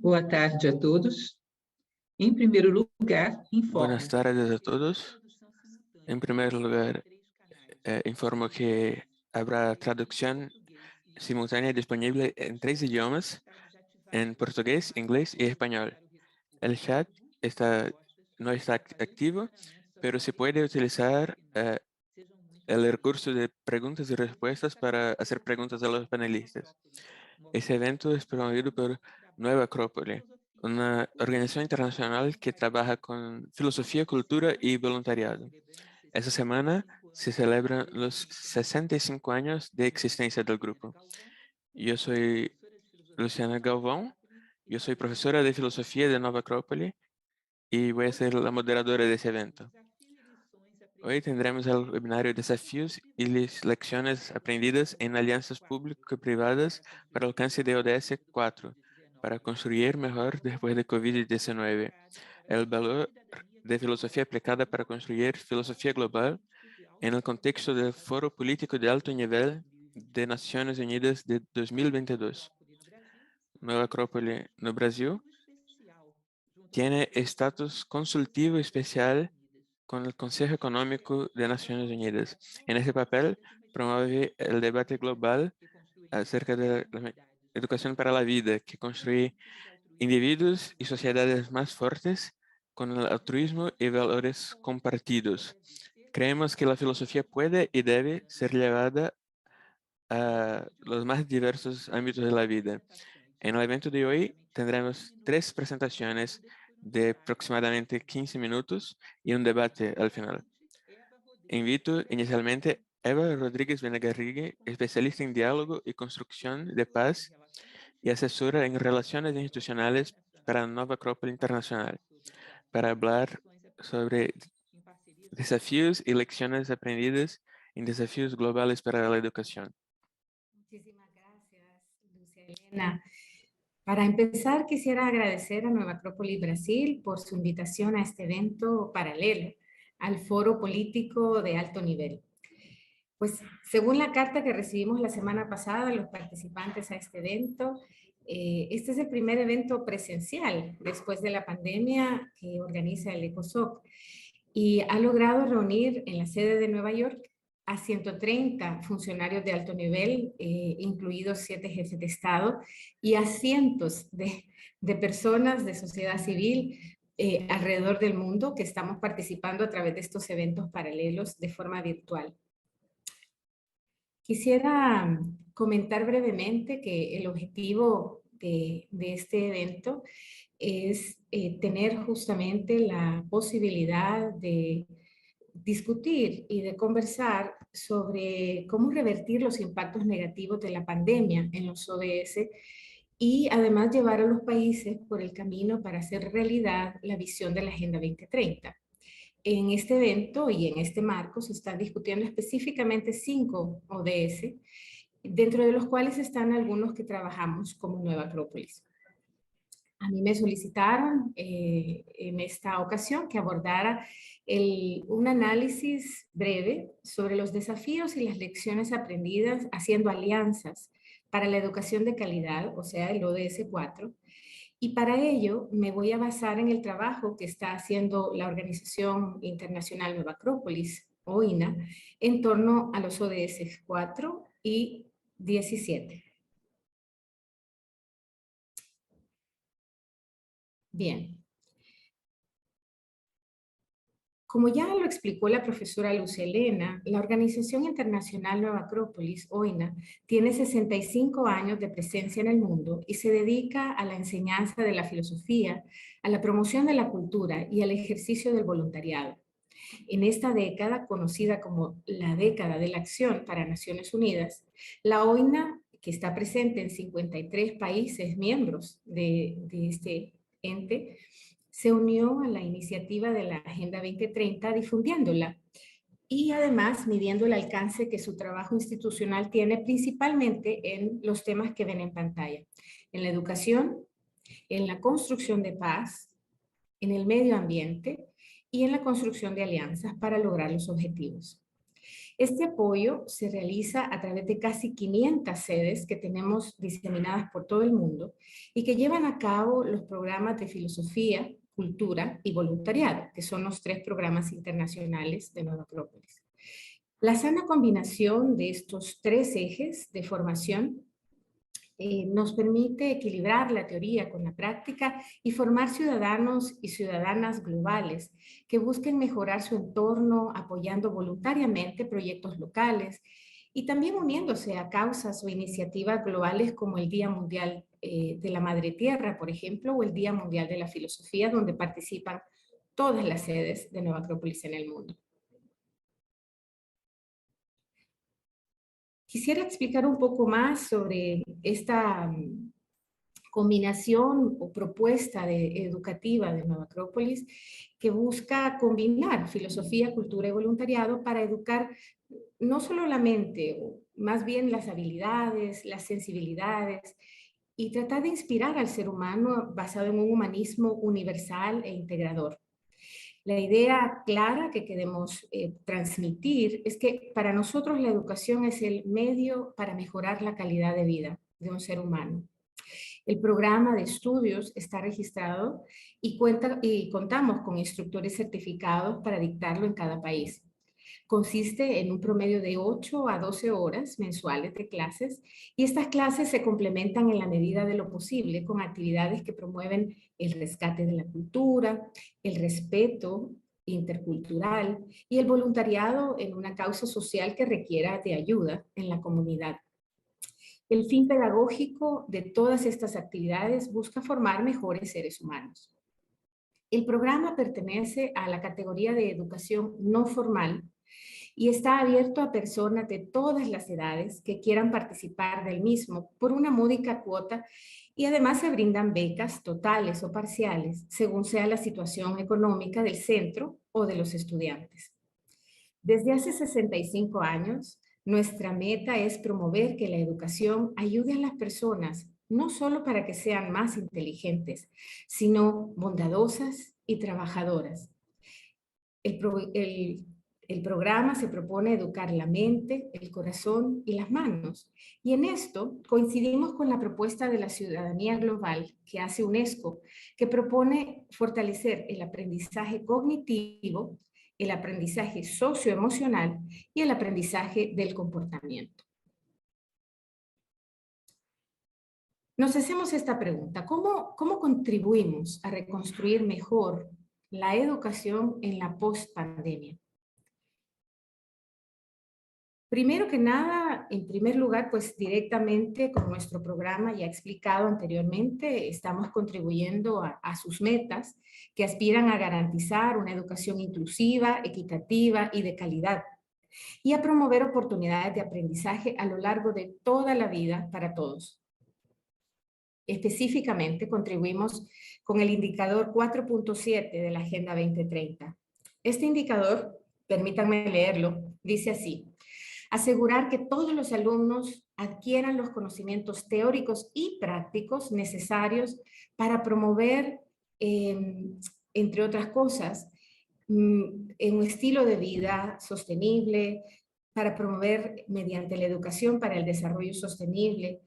Boa tarde a todos. En primer lugar, Buenas tardes a todos. En primer lugar, informo que habrá traducción simultánea disponible en 3 idiomas, en portugués, inglés y español. El chat no está activo, pero se puede utilizar el recurso de preguntas y respuestas para hacer preguntas a los panelistas. Este evento es promovido por Nueva Acrópole, una organización internacional que trabaja con filosofía, cultura y voluntariado. Esta semana se celebran los 65 años de existencia del grupo. Yo soy Luciana Galvão, yo soy profesora de filosofía de Nueva Acrópole y voy a ser la moderadora de ese evento. Hoy tendremos el webinario Desafíos y lecciones aprendidas en alianzas público-privadas para el alcance de ODS 4, para construir mejor después de COVID-19. El valor de filosofía aplicada para construir filosofía global en el contexto del Foro Político de Alto Nivel de Naciones Unidas de 2022. Nueva Acrópole no Brasil tiene estatus consultivo especial con el Consejo Económico de Naciones Unidas. En ese papel, promueve el debate global acerca de la educación para la vida, que construye individuos y sociedades más fuertes con el altruismo y valores compartidos. Creemos que la filosofía puede y debe ser llevada a los más diversos ámbitos de la vida. En el evento de hoy tendremos 3 presentaciones de aproximadamente 15 minutos y un debate al final. Invito inicialmente a Eva Rodríguez Benegarrigue, especialista en diálogo y construcción de paz y asesora en relaciones institucionales para Nueva Acrópole Internacional, para hablar sobre desafíos y lecciones aprendidas en desafíos globales para la educación. Muchísimas gracias, Lucia Elena. Para empezar, quisiera agradecer a Nueva Acrópole Brasil por su invitación a este evento paralelo al Foro Político de Alto Nivel. Pues, según la carta que recibimos la semana pasada, los participantes a este evento, este es el primer evento presencial después de la pandemia que organiza el ECOSOC y ha logrado reunir en la sede de Nueva York a 130 funcionarios de alto nivel, incluidos 7 jefes de Estado, y a cientos de personas de sociedad civil alrededor del mundo que estamos participando a través de estos eventos paralelos de forma virtual. Quisiera comentar brevemente que el objetivo de este evento es tener justamente la posibilidad de discutir y de conversar sobre cómo revertir los impactos negativos de la pandemia en los ODS y además llevar a los países por el camino para hacer realidad la visión de la Agenda 2030. En este evento y en este marco se están discutiendo específicamente 5 ODS, dentro de los cuales están algunos que trabajamos como Nueva Acrópolis. A mí me solicitaron en esta ocasión que abordara un análisis breve sobre los desafíos y las lecciones aprendidas haciendo alianzas para la educación de calidad, o sea, el ODS 4. Y para ello me voy a basar en el trabajo que está haciendo la Organización Internacional Nueva Acrópolis, OINA, en torno a los ODS 4 y 17. Bien. Como ya lo explicó la profesora Lucia Elena, la Organización Internacional Nueva Acrópolis, OINA, tiene 65 años de presencia en el mundo y se dedica a la enseñanza de la filosofía, a la promoción de la cultura y al ejercicio del voluntariado. En esta década, conocida como la década de la acción para Naciones Unidas, la OINA, que está presente en 53 países miembros de este ente, se unió a la iniciativa de la Agenda 2030 difundiéndola y además midiendo el alcance que su trabajo institucional tiene principalmente en los temas que ven en pantalla, en la educación, en la construcción de paz, en el medio ambiente y en la construcción de alianzas para lograr los objetivos. Este apoyo se realiza a través de casi 500 sedes que tenemos diseminadas por todo el mundo y que llevan a cabo los programas de filosofía, cultura y voluntariado, que son los 3 programas internacionales de Nueva Acrópolis. La sana combinación de estos 3 ejes de formación nos permite equilibrar la teoría con la práctica y formar ciudadanos y ciudadanas globales que busquen mejorar su entorno apoyando voluntariamente proyectos locales y también uniéndose a causas o iniciativas globales como el Día Mundial de la Madre Tierra, por ejemplo, o el Día Mundial de la Filosofía, donde participan todas las sedes de Nueva Acrópolis en el mundo. Quisiera explicar un poco más sobre esta combinación o propuesta educativa de Nueva Acrópolis que busca combinar filosofía, cultura y voluntariado para educar no solo la mente, más bien las habilidades, las sensibilidades y tratar de inspirar al ser humano basado en un humanismo universal e integrador. La idea clara que queremos transmitir es que para nosotros la educación es el medio para mejorar la calidad de vida de un ser humano. El programa de estudios está registrado y contamos con instructores certificados para dictarlo en cada país. Consiste en un promedio de 8 a 12 horas mensuales de clases y estas clases se complementan en la medida de lo posible con actividades que promueven el rescate de la cultura, el respeto intercultural y el voluntariado en una causa social que requiera de ayuda en la comunidad. El fin pedagógico de todas estas actividades busca formar mejores seres humanos. El programa pertenece a la categoría de educación no formal y está abierto a personas de todas las edades que quieran participar del mismo por una módica cuota y además se brindan becas totales o parciales según sea la situación económica del centro o de los estudiantes. Desde hace 65 años, nuestra meta es promover que la educación ayude a las personas no solo para que sean más inteligentes, sino bondadosas y trabajadoras. El programa se propone educar la mente, el corazón y las manos. Y en esto coincidimos con la propuesta de la ciudadanía global que hace UNESCO, que propone fortalecer el aprendizaje cognitivo, el aprendizaje socioemocional y el aprendizaje del comportamiento. Nos hacemos esta pregunta: ¿cómo contribuimos a reconstruir mejor la educación en la post-pandemia? Primero que nada, en primer lugar, pues directamente con nuestro programa ya explicado anteriormente, estamos contribuyendo a sus metas que aspiran a garantizar una educación inclusiva, equitativa y de calidad y a promover oportunidades de aprendizaje a lo largo de toda la vida para todos. Específicamente, contribuimos con el indicador 4.7 de la Agenda 2030. Este indicador, permítanme leerlo, dice así: asegurar que todos los alumnos adquieran los conocimientos teóricos y prácticos necesarios para promover, entre otras cosas, un estilo de vida sostenible, para promover mediante la educación para el desarrollo sostenible,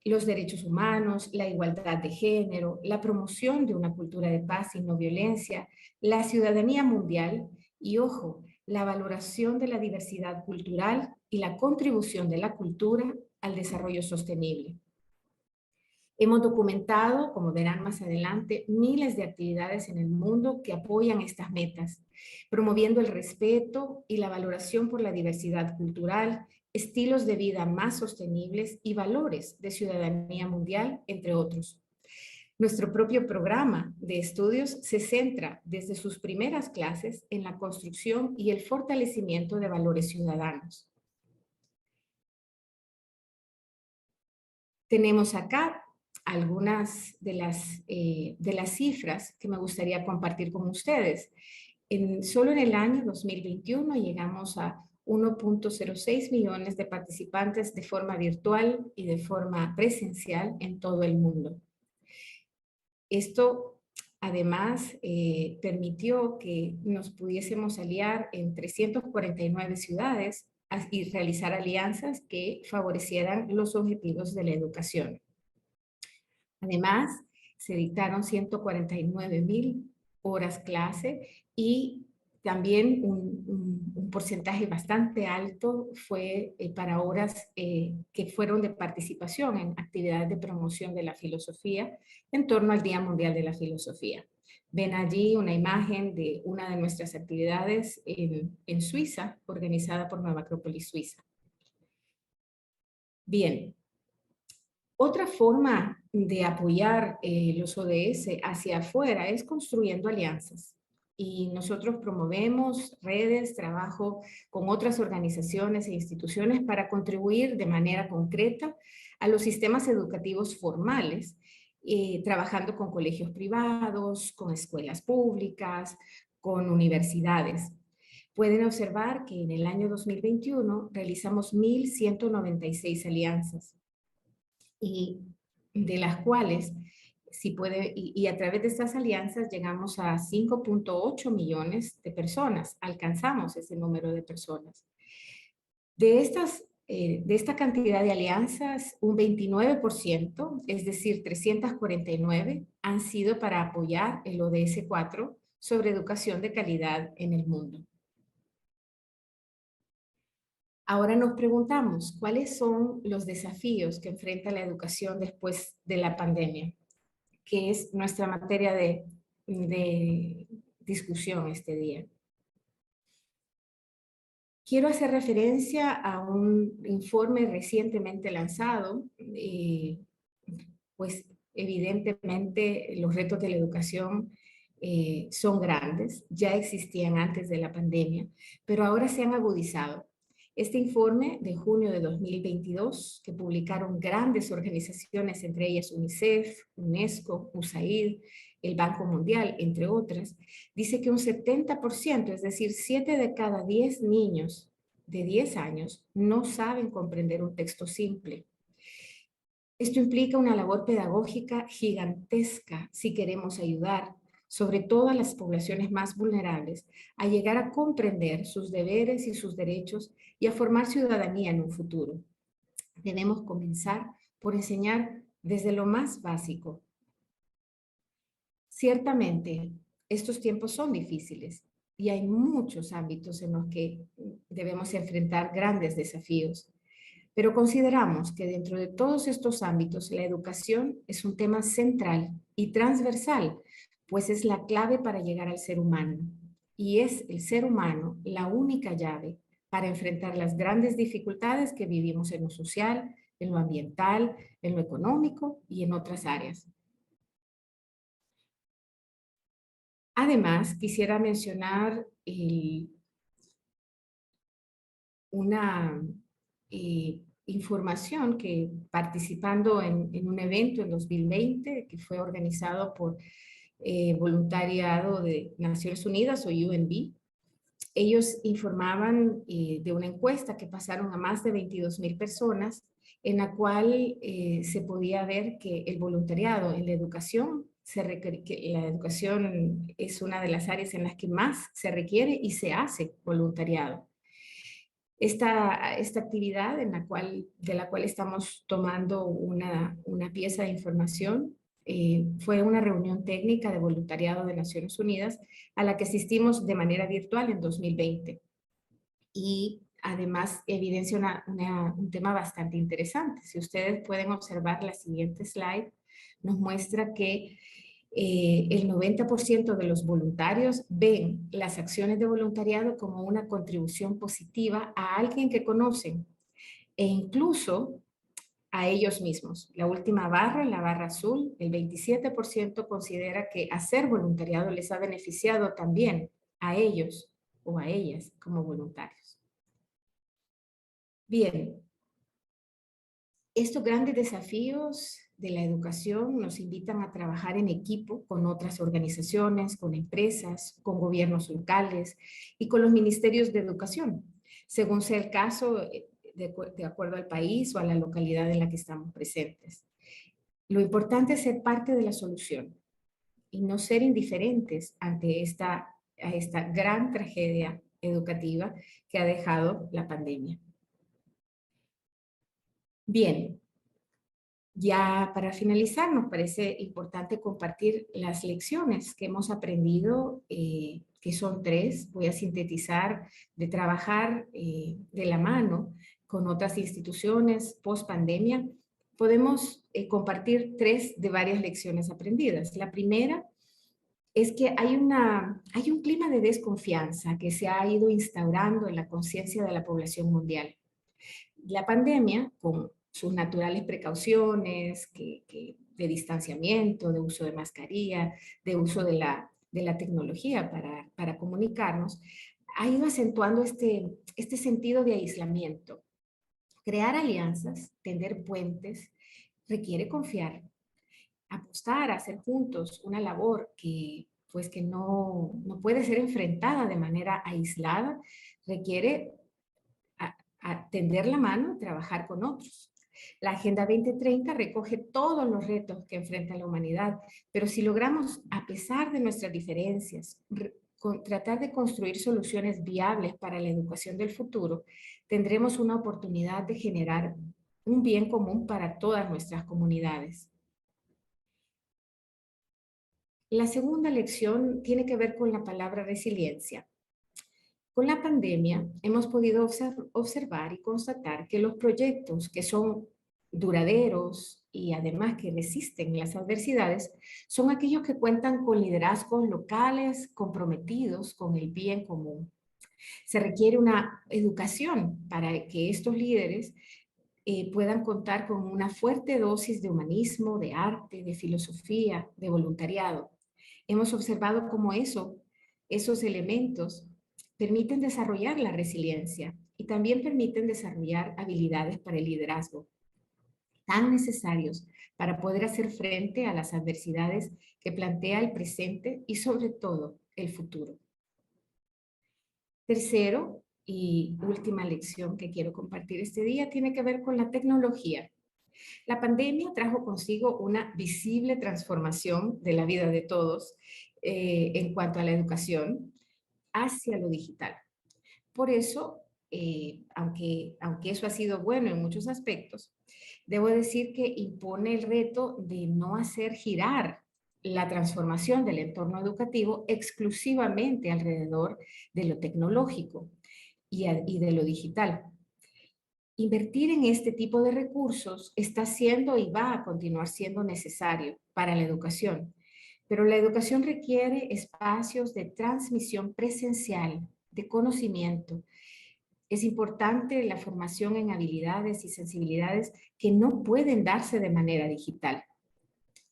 los derechos humanos, la igualdad de género, la promoción de una cultura de paz y no violencia, la ciudadanía mundial y, ojo, la valoración de la diversidad cultural y la contribución de la cultura al desarrollo sostenible. Hemos documentado, como verán más adelante, miles de actividades en el mundo que apoyan estas metas, promoviendo el respeto y la valoración por la diversidad cultural, estilos de vida más sostenibles y valores de ciudadanía mundial, entre otros. Nuestro propio programa de estudios se centra desde sus primeras clases en la construcción y el fortalecimiento de valores ciudadanos. Tenemos acá algunas de las cifras que me gustaría compartir con ustedes. Solo en el año 2021 llegamos a 1.06 millones de participantes de forma virtual y de forma presencial en todo el mundo. Esto además permitió que nos pudiésemos aliar en 349 ciudades y realizar alianzas que favorecieran los objetivos de la educación. Además, se dictaron 149,000 horas clase y también un porcentaje bastante alto fue para horas que fueron de participación en actividades de promoción de la filosofía en torno al Día Mundial de la Filosofía. Ven allí una imagen de una de nuestras actividades en Suiza, organizada por Nueva Acrópolis Suiza. Bien, otra forma de apoyar los ODS hacia afuera es construyendo alianzas. Y nosotros promovemos redes, trabajo con otras organizaciones e instituciones para contribuir de manera concreta a los sistemas educativos formales, trabajando con colegios privados, con escuelas públicas, con universidades. Pueden observar que en el año 2021 realizamos 1,196 alianzas, y de las cuales y a través de estas alianzas llegamos a 5.8 millones de personas, alcanzamos ese número de personas. De esta cantidad de alianzas, un 29%, es decir, 349, han sido para apoyar el ODS 4 sobre educación de calidad en el mundo. Ahora nos preguntamos, ¿cuáles son los desafíos que enfrenta la educación después de la pandemia? Que es nuestra materia de discusión este día. Quiero hacer referencia a un informe recientemente lanzado, pues evidentemente los retos de la educación son grandes, ya existían antes de la pandemia, pero ahora se han agudizado. Este informe de junio de 2022, que publicaron grandes organizaciones, entre ellas UNICEF, UNESCO, USAID, el Banco Mundial, entre otras, dice que un 70%, es decir, 7 de cada 10 niños de 10 años no saben comprender un texto simple. Esto implica una labor pedagógica gigantesca si queremos ayudar, sobre todo a las poblaciones más vulnerables, a llegar a comprender sus deberes y sus derechos y a formar ciudadanía en un futuro. Debemos comenzar por enseñar desde lo más básico. Ciertamente, estos tiempos son difíciles y hay muchos ámbitos en los que debemos enfrentar grandes desafíos. Pero consideramos que dentro de todos estos ámbitos la educación es un tema central y transversal, pues es la clave para llegar al ser humano. Y es el ser humano la única llave para enfrentar las grandes dificultades que vivimos en lo social, en lo ambiental, en lo económico y en otras áreas. Además, quisiera mencionar una información que participando en un evento en 2020 que fue organizado por voluntariado de Naciones Unidas o UNB, ellos informaban de una encuesta que pasaron a más de 22,000 personas en la cual se podía ver que el voluntariado en la educación, que la educación es una de las áreas en las que más se requiere y se hace voluntariado. Esta actividad de la cual estamos tomando una pieza de información fue una reunión técnica de voluntariado de Naciones Unidas a la que asistimos de manera virtual en 2020. Y además evidencia un tema bastante interesante. Si ustedes pueden observar la siguiente slide, nos muestra que el 90% de los voluntarios ven las acciones de voluntariado como una contribución positiva a alguien que conocen e incluso a ellos mismos. La última barra, la barra azul, el 27% considera que hacer voluntariado les ha beneficiado también a ellos o a ellas como voluntarios. Bien, estos grandes desafíos de la educación nos invitan a trabajar en equipo con otras organizaciones, con empresas, con gobiernos locales y con los ministerios de educación, según sea el caso, de acuerdo al país o a la localidad en la que estamos presentes. Lo importante es ser parte de la solución y no ser indiferentes ante esta gran tragedia educativa que ha dejado la pandemia. Bien, ya para finalizar, nos parece importante compartir las lecciones que hemos aprendido, que son 3. Voy a sintetizar: de trabajar de la mano con otras instituciones post pandemia. Podemos compartir 3 de varias lecciones aprendidas. La primera es que hay un clima de desconfianza que se ha ido instaurando en la conciencia de la población mundial. La pandemia, con sus naturales precauciones de distanciamiento, de uso de mascarilla, de uso de la tecnología para comunicarnos, ha ido acentuando este sentido de aislamiento. Crear alianzas, tender puentes, requiere confiar, apostar, hacer juntos una labor que no puede ser enfrentada de manera aislada, requiere tender la mano y trabajar con otros. La Agenda 2030 recoge todos los retos que enfrenta la humanidad, pero si logramos, a pesar de nuestras diferencias, tratar de construir soluciones viables para la educación del futuro, tendremos una oportunidad de generar un bien común para todas nuestras comunidades. La segunda lección tiene que ver con la palabra resiliencia. Con la pandemia hemos podido observar y constatar que los proyectos que son duraderos y además que resisten las adversidades son aquellos que cuentan con liderazgos locales comprometidos con el bien común. Se requiere una educación para que estos líderes puedan contar con una fuerte dosis de humanismo, de arte, de filosofía, de voluntariado. Hemos observado cómo esos elementos permiten desarrollar la resiliencia y también permiten desarrollar habilidades para el liderazgo, tan necesarios para poder hacer frente a las adversidades que plantea el presente y sobre todo el futuro. Tercero y última lección que quiero compartir este día tiene que ver con la tecnología. La pandemia trajo consigo una visible transformación de la vida de todos en cuanto a la educación hacia lo digital. Por eso, aunque eso ha sido bueno en muchos aspectos, debo decir que impone el reto de no hacer girar la transformación del entorno educativo exclusivamente alrededor de lo tecnológico y de lo digital. Invertir en este tipo de recursos está siendo y va a continuar siendo necesario para la educación, pero la educación requiere espacios de transmisión presencial, de conocimiento. Es importante la formación en habilidades y sensibilidades que no pueden darse de manera digital.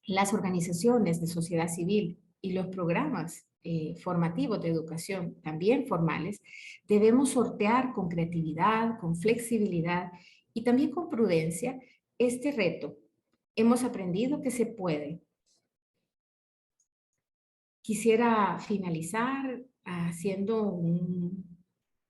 Las organizaciones de sociedad civil y los programas formativos de educación, también formales, debemos sortear con creatividad, con flexibilidad y también con prudencia este reto. Hemos aprendido que se puede. Quisiera finalizar haciendo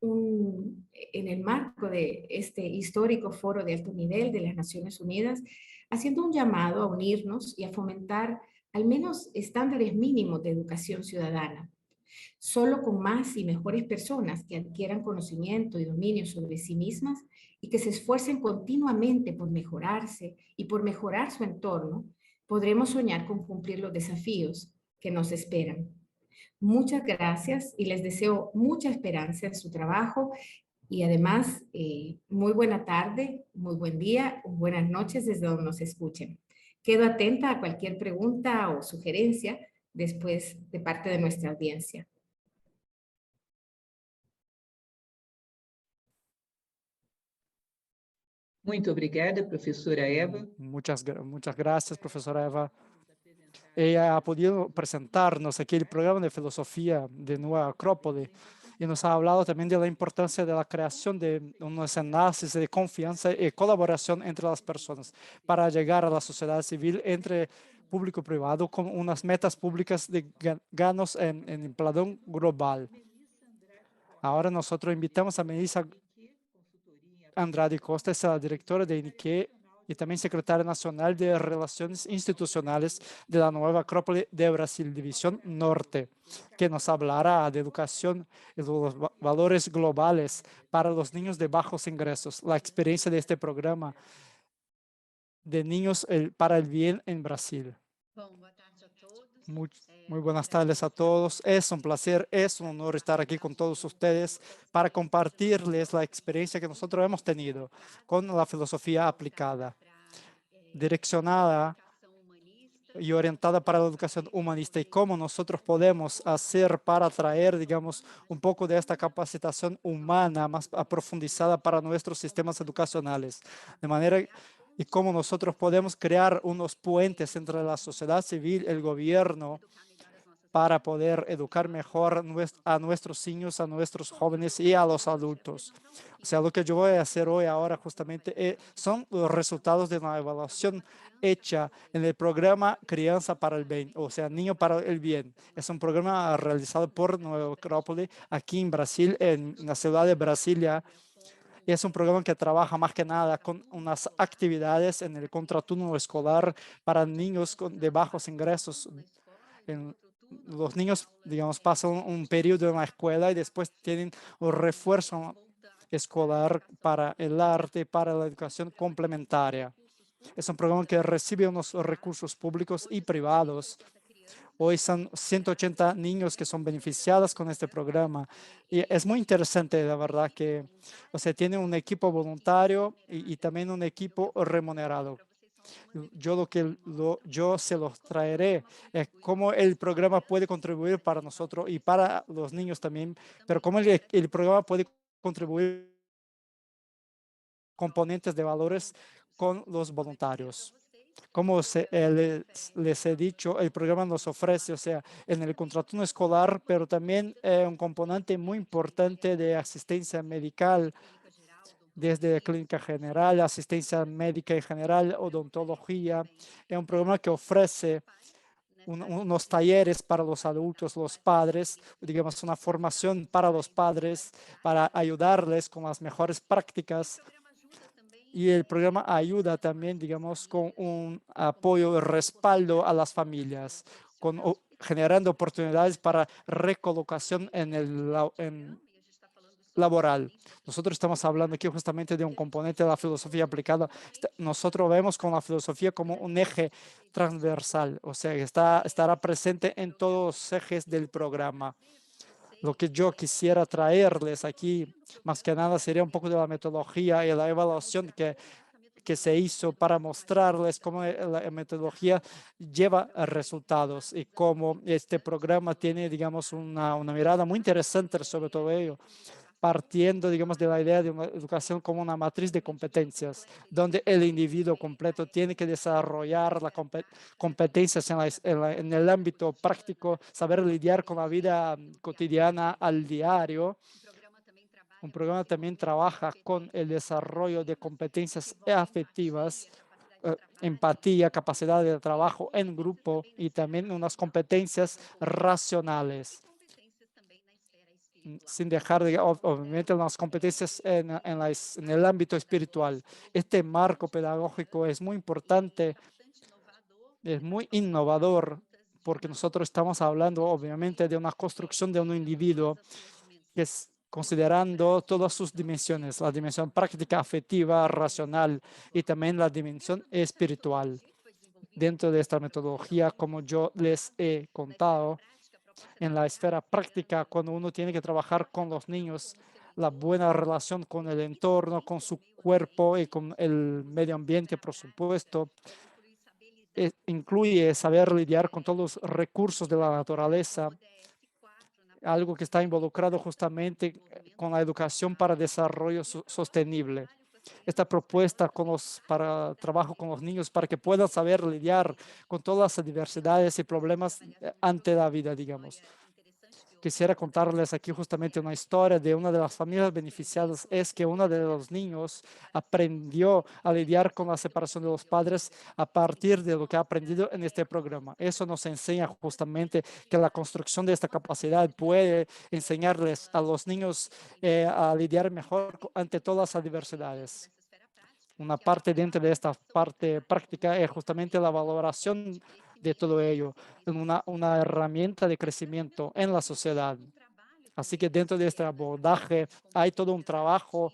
en el marco de este histórico foro de alto nivel de las Naciones Unidas, haciendo un llamado a unirnos y a fomentar al menos estándares mínimos de educación ciudadana. Solo con más y mejores personas que adquieran conocimiento y dominio sobre sí mismas y que se esfuercen continuamente por mejorarse y por mejorar su entorno, podremos soñar con cumplir los desafíos que nos esperan. Muchas gracias y les deseo mucha esperanza en su trabajo y además muy buena tarde, muy buen día, buenas noches desde donde nos escuchen. Quedo atenta a cualquier pregunta o sugerencia después de parte de nuestra audiencia. Muito obrigada, professora Eva. Muchas gracias, profesora Eva. Ella ha podido presentarnos aquí el programa de filosofía de Nueva Acrópole y nos ha hablado también de la importancia de la creación de unos enlaces de confianza y colaboración entre las personas para llegar a la sociedad civil entre público y privado con unas metas públicas de ganos en el plano global. Ahora nosotros invitamos a Melissa Andrade Costa, es la directora de INIQUE y también secretaria nacional de Relaciones Institucionales de la nueva Acrópole de Brasil, División Norte, que nos hablará de educación y los valores globales para los niños de bajos ingresos, la experiencia de este programa de Niños para el Bien en Brasil. Muy buenas tardes a todos. Es un placer, es un honor estar aquí con todos ustedes para compartirles la experiencia que nosotros hemos tenido con la filosofía aplicada, direccionada y orientada para la educación humanista, y cómo nosotros podemos hacer para traer, digamos, un poco de esta capacitación humana más profundizada para nuestros sistemas educacionales, de manera y cómo nosotros podemos crear unos puentes entre la sociedad civil, el gobierno, para poder educar mejor a nuestros niños, a nuestros jóvenes y a los adultos. O sea, lo que yo voy a hacer hoy ahora justamente son los resultados de una evaluación hecha en el programa Criança para el Bien, o sea, Niño para el Bien. Es un programa realizado por Nueva Acrópole aquí en Brasil, en la ciudad de Brasilia. Y es un programa que trabaja más que nada con unas actividades en el contraturno escolar para niños de bajos ingresos. Los niños, digamos, pasan un periodo en la escuela y después tienen un refuerzo escolar para el arte, para la educación complementaria. Es un programa que recibe unos recursos públicos y privados. Hoy son 180 niños que son beneficiados con este programa. Y es muy interesante, la verdad, que o sea, tiene un equipo voluntario y también un equipo remunerado. Yo se los traeré, cómo el programa puede contribuir para nosotros y para los niños también, pero cómo el programa puede contribuir componentes de valores con los voluntarios. Como les he dicho, el programa nos ofrece, o sea, en el contraturno escolar, pero también un componente muy importante de asistencia medical, desde clínica general, asistencia médica en general, odontología. Es un programa que ofrece unos talleres para los adultos, los padres, digamos, una formación para los padres, para ayudarles con las mejores prácticas. Y el programa ayuda también, digamos, con un apoyo y respaldo a las familias, generando oportunidades para recolocación en el laboral. Nosotros estamos hablando aquí justamente de un componente de la filosofía aplicada. Nosotros vemos con la filosofía como un eje transversal, o sea, estará presente en todos los ejes del programa. Lo que yo quisiera traerles aquí, más que nada, sería un poco de la metodología y la evaluación que se hizo para mostrarles cómo la metodología lleva a resultados y cómo este programa tiene, digamos, una mirada muy interesante sobre todo ello, partiendo, digamos, de la idea de una educación como una matriz de competencias, donde el individuo completo tiene que desarrollar las competencias en el ámbito práctico, saber lidiar con la vida cotidiana al diario. Un programa también trabaja con el desarrollo de competencias afectivas, empatía, capacidad de trabajo en grupo y también unas competencias racionales, sin dejar de, obviamente, las competencias en el ámbito espiritual. Este marco pedagógico es muy importante, es muy innovador, porque nosotros estamos hablando, obviamente, de una construcción de un individuo que es considerando todas sus dimensiones, la dimensión práctica, afectiva, racional y también la dimensión espiritual. Dentro de esta metodología, como yo les he contado, en la esfera práctica, cuando uno tiene que trabajar con los niños, la buena relación con el entorno, con su cuerpo y con el medio ambiente, por supuesto, incluye saber lidiar con todos los recursos de la naturaleza, algo que está involucrado justamente con la educación para desarrollo sostenible. Esta propuesta para trabajo con los niños para que puedan saber lidiar con todas las diversidades y problemas ante la vida, digamos. Quisiera contarles aquí justamente una historia de una de las familias beneficiadas. Es que uno de los niños aprendió a lidiar con la separación de los padres a partir de lo que ha aprendido en este programa. Eso nos enseña justamente que la construcción de esta capacidad puede enseñarles a los niños a lidiar mejor ante todas las adversidades. Una parte dentro de esta parte práctica es justamente la valoración de todo ello, en una herramienta de crecimiento en la sociedad. Así que dentro de este abordaje hay todo un trabajo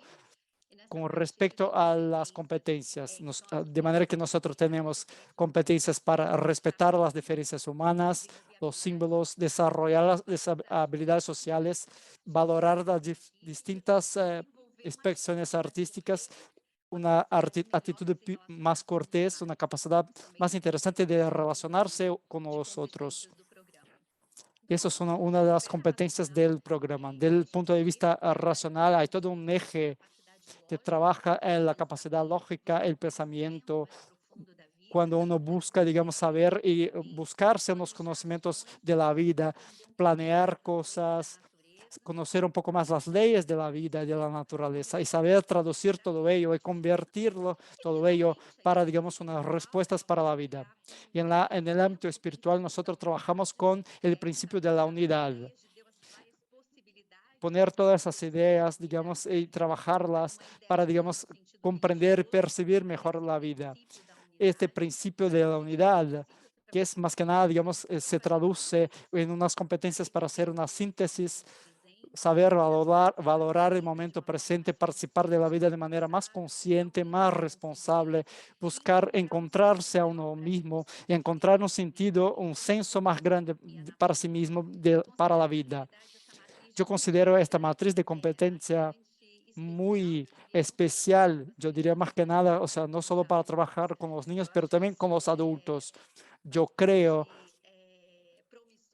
con respecto a las competencias, de manera que nosotros tenemos competencias para respetar las diferencias humanas, los símbolos, desarrollar las habilidades sociales, valorar las distintas expresiones artísticas, una actitud más cortés, una capacidad más interesante de relacionarse con los otros. Eso es una de las competencias del programa. Del punto de vista racional, hay todo un eje que trabaja en la capacidad lógica, el pensamiento, cuando uno busca, digamos, saber y buscarse los conocimientos de la vida, planear cosas, conocer un poco más las leyes de la vida y de la naturaleza y saber traducir todo ello y convertirlo, todo ello, para, digamos, unas respuestas para la vida. Y en el ámbito espiritual nosotros trabajamos con el principio de la unidad. Poner todas esas ideas, digamos, y trabajarlas para, digamos, comprender y percibir mejor la vida. Este principio de la unidad, que es más que nada, digamos, se traduce en unas competencias para hacer una síntesis, saber valorar el momento presente, participar de la vida de manera más consciente, más responsable, buscar encontrarse a uno mismo y encontrar un sentido, un senso más grande para sí mismo, para la vida. Yo considero esta matriz de competencia muy especial, yo diría más que nada, o sea, no solo para trabajar con los niños, pero también con los adultos. Yo creo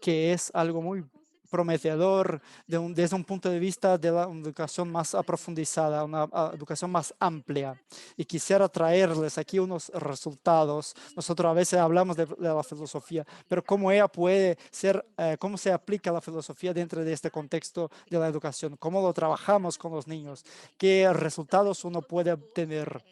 que es algo muy prometedor desde un punto de vista de la educación más aprofundizada, una educación más amplia. Y quisiera traerles aquí unos resultados. Nosotros a veces hablamos de la filosofía, pero cómo ella puede ser, cómo se aplica la filosofía dentro de este contexto de la educación, cómo lo trabajamos con los niños, qué resultados uno puede obtener.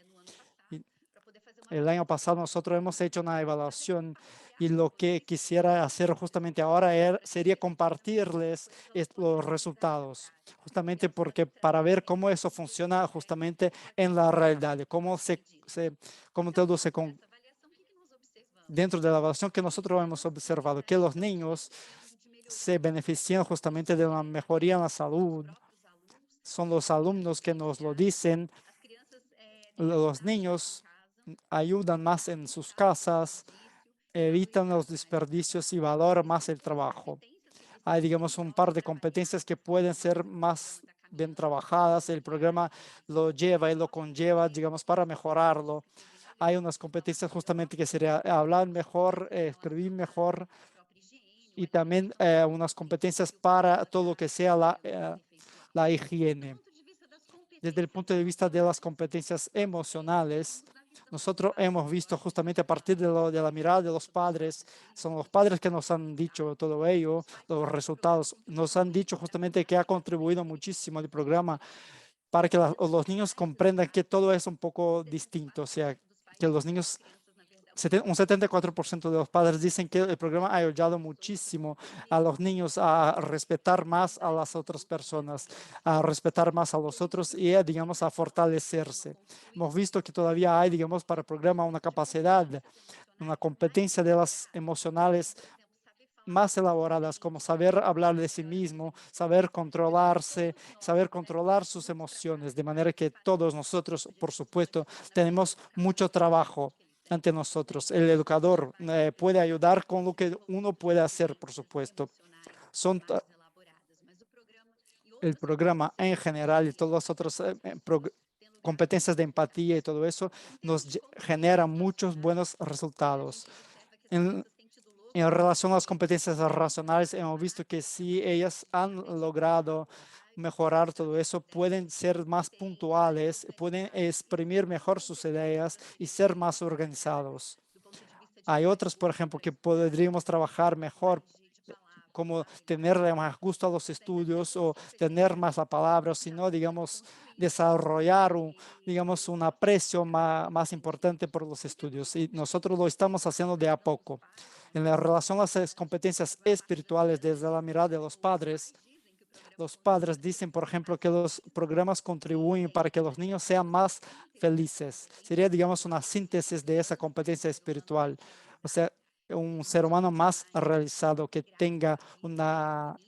El año pasado nosotros hemos hecho una evaluación y lo que quisiera hacer justamente ahora sería compartirles los resultados, justamente porque para ver cómo eso funciona justamente en la realidad, cómo todo se dentro de la evaluación que nosotros hemos observado, que los niños se benefician justamente de una mejoría en la salud. Son los alumnos que nos lo dicen. Los niños ayudan más en sus casas, evitan los desperdicios y valoran más el trabajo. Hay, digamos, un par de competencias que pueden ser más bien trabajadas. El programa lo lleva y lo conlleva, digamos, para mejorarlo. Hay unas competencias justamente que sería hablar mejor, escribir mejor y también unas competencias para todo lo que sea la higiene. Desde el punto de vista de las competencias emocionales, nosotros hemos visto justamente a partir de la mirada de los padres, son los padres que nos han dicho todo ello, los resultados, nos han dicho justamente que ha contribuido muchísimo el programa para que los niños comprendan que todo es un poco distinto, o sea, que los niños, un 74% de los padres dicen que el programa ha ayudado muchísimo a los niños a respetar más a las otras personas, a respetar más a los otros y, digamos, a fortalecerse. Hemos visto que todavía hay, digamos, para el programa una capacidad, una competencia de las emocionales más elaboradas, como saber hablar de sí mismo, saber controlarse, saber controlar sus emociones, de manera que todos nosotros, por supuesto, tenemos mucho trabajo ante nosotros. El educador puede ayudar con lo que uno puede hacer, por supuesto. El programa en general y todas las otras competencias de empatía y todo eso nos genera muchos buenos resultados. En relación a las competencias racionales, hemos visto que si ellas han logrado mejorar todo eso, pueden ser más puntuales, pueden exprimir mejor sus ideas y ser más organizados. Hay otras, por ejemplo, que podríamos trabajar mejor, como tener más gusto a los estudios o tener más la palabra, sino, digamos, desarrollar digamos, un aprecio más importante por los estudios. Y nosotros lo estamos haciendo de a poco. En la relación a las competencias espirituales desde la mirada de los padres, Los padres dicen, por ejemplo, que los programas contribuyen para que los niños sean más felices. Sería, digamos, una síntesis de esa competencia espiritual. O sea, un ser humano más realizado que tenga una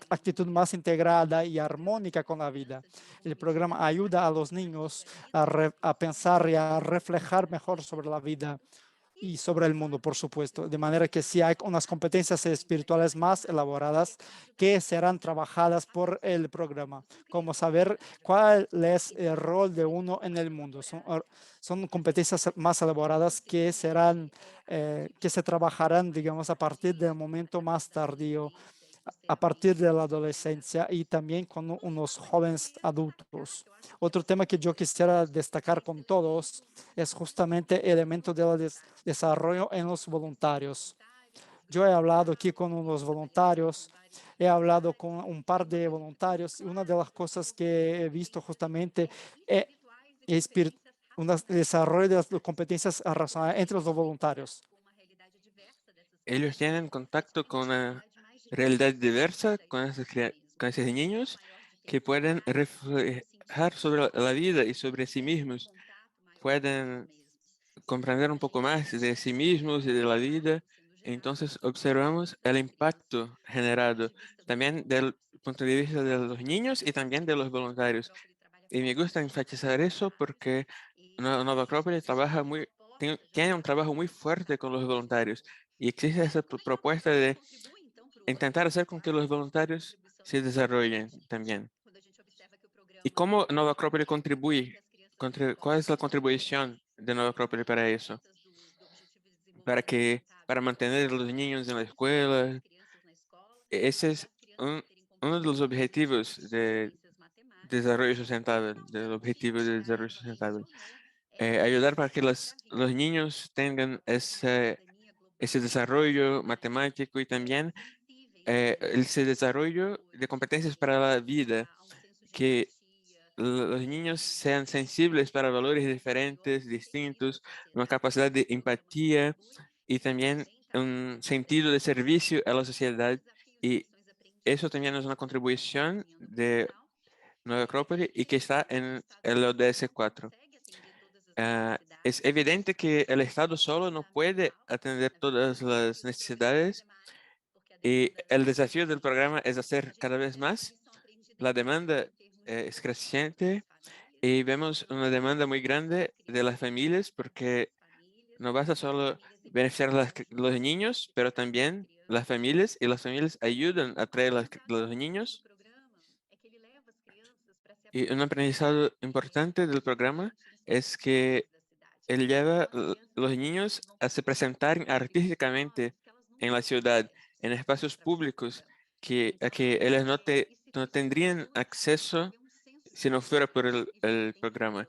actitud más integrada y armónica con la vida. El programa ayuda a los niños a pensar y a reflejar mejor sobre la vida y sobre el mundo, por supuesto. De manera que sí hay unas competencias espirituales más elaboradas que serán trabajadas por el programa, como saber cuál es el rol de uno en el mundo. Son competencias más elaboradas que serán, que se trabajarán, digamos, a partir del momento más tardío, a partir de la adolescencia y también con unos jóvenes adultos. Otro tema que yo quisiera destacar con todos es justamente el elemento del desarrollo en los voluntarios. Yo he hablado aquí con unos voluntarios, he hablado con un par de voluntarios y una de las cosas que he visto justamente es un desarrollo de las competencias racionales entre los voluntarios. Ellos tienen contacto con una realidad diversa, con esos niños que pueden reflejar sobre la vida y sobre sí mismos, pueden comprender un poco más de sí mismos y de la vida. Entonces observamos el impacto generado también del punto de vista de los niños y también de los voluntarios. Y me gusta enfatizar eso porque Nova Acrópole tiene un trabajo muy fuerte con los voluntarios y existe esa propuesta de intentar hacer con que los voluntarios se desarrollen también. ¿Y cómo Nova Acrópole contribuye? ¿Cuál es la contribución de Nova Acrópole para eso? Para mantener a los niños en la escuela. Ese es uno de los objetivos de desarrollo sustentable, del objetivo de desarrollo sustentable. Ayudar para que los niños tengan ese desarrollo matemático y también ese desarrollo de competencias para la vida, que los niños sean sensibles para valores diferentes, distintos, una capacidad de empatía y también un sentido de servicio a la sociedad. Y eso también es una contribución de Nueva Acrópole y que está en el ODS 4. Es evidente que el Estado solo no puede atender todas las necesidades y el desafío del programa es hacer cada vez más. La demanda es creciente y vemos una demanda muy grande de las familias porque no basta solo beneficiar a los niños, pero también las familias, y las familias ayudan a traer los niños. Y un aprendizaje importante del programa es que él lleva los niños a se presentar artísticamente en la ciudad, en espacios públicos a que ellos no tendrían acceso si no fuera por el programa.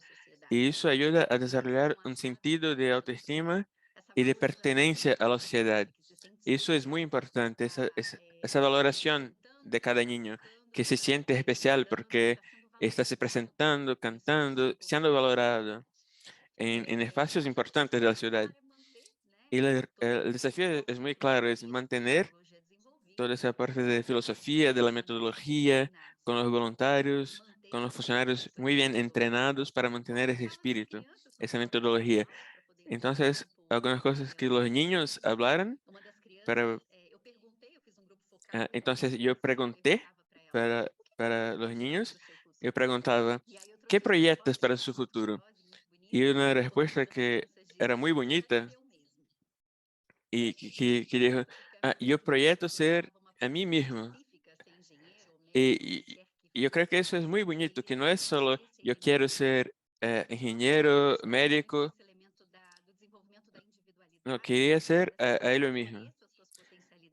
Y eso ayuda a desarrollar un sentido de autoestima y de pertenencia a la sociedad. Eso es muy importante, esa valoración de cada niño, que se siente especial porque está se presentando, cantando, siendo valorado en espacios importantes de la ciudad. Y el desafío es muy claro, es mantener toda esa parte de filosofía, de la metodología, con los voluntarios, con los funcionarios muy bien entrenados para mantener ese espíritu, esa metodología. Entonces, algunas cosas que los niños hablaran, pero entonces yo pregunté para los niños, yo preguntaba, ¿qué proyectos para su futuro? Y una respuesta que era muy bonita y que dijo, yo proyecto ser a mí mismo. Y yo creo que eso es muy bonito, que no es solo yo quiero ser ingeniero, médico, no, quería ser a él mismo.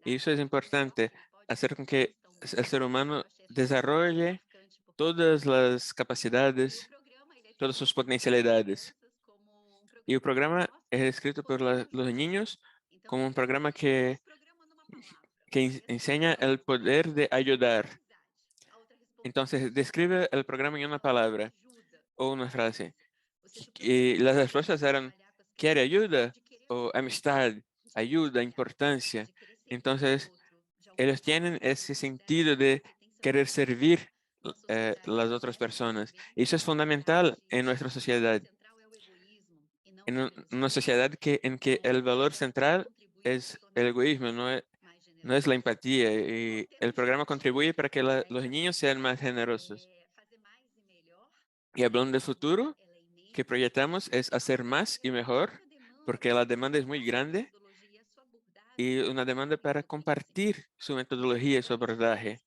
Y eso es importante, hacer con que el ser humano desarrolle todas las capacidades, todas sus potencialidades. Y el programa es escrito por los niños como un programa que enseña el poder de ayudar. Entonces, describe el programa en una palabra o una frase. Y las respuestas eran, ¿quiere ayuda? O amistad, ayuda, importancia. Entonces, ellos tienen ese sentido de querer servir las otras personas. Eso es fundamental en nuestra sociedad. En una sociedad en que el valor central es el egoísmo, no es la empatía. Y el programa contribuye para que los niños sean más generosos. Y hablando del futuro que proyectamos es hacer más y mejor, porque la demanda es muy grande y una demanda para compartir su metodología y su abordaje.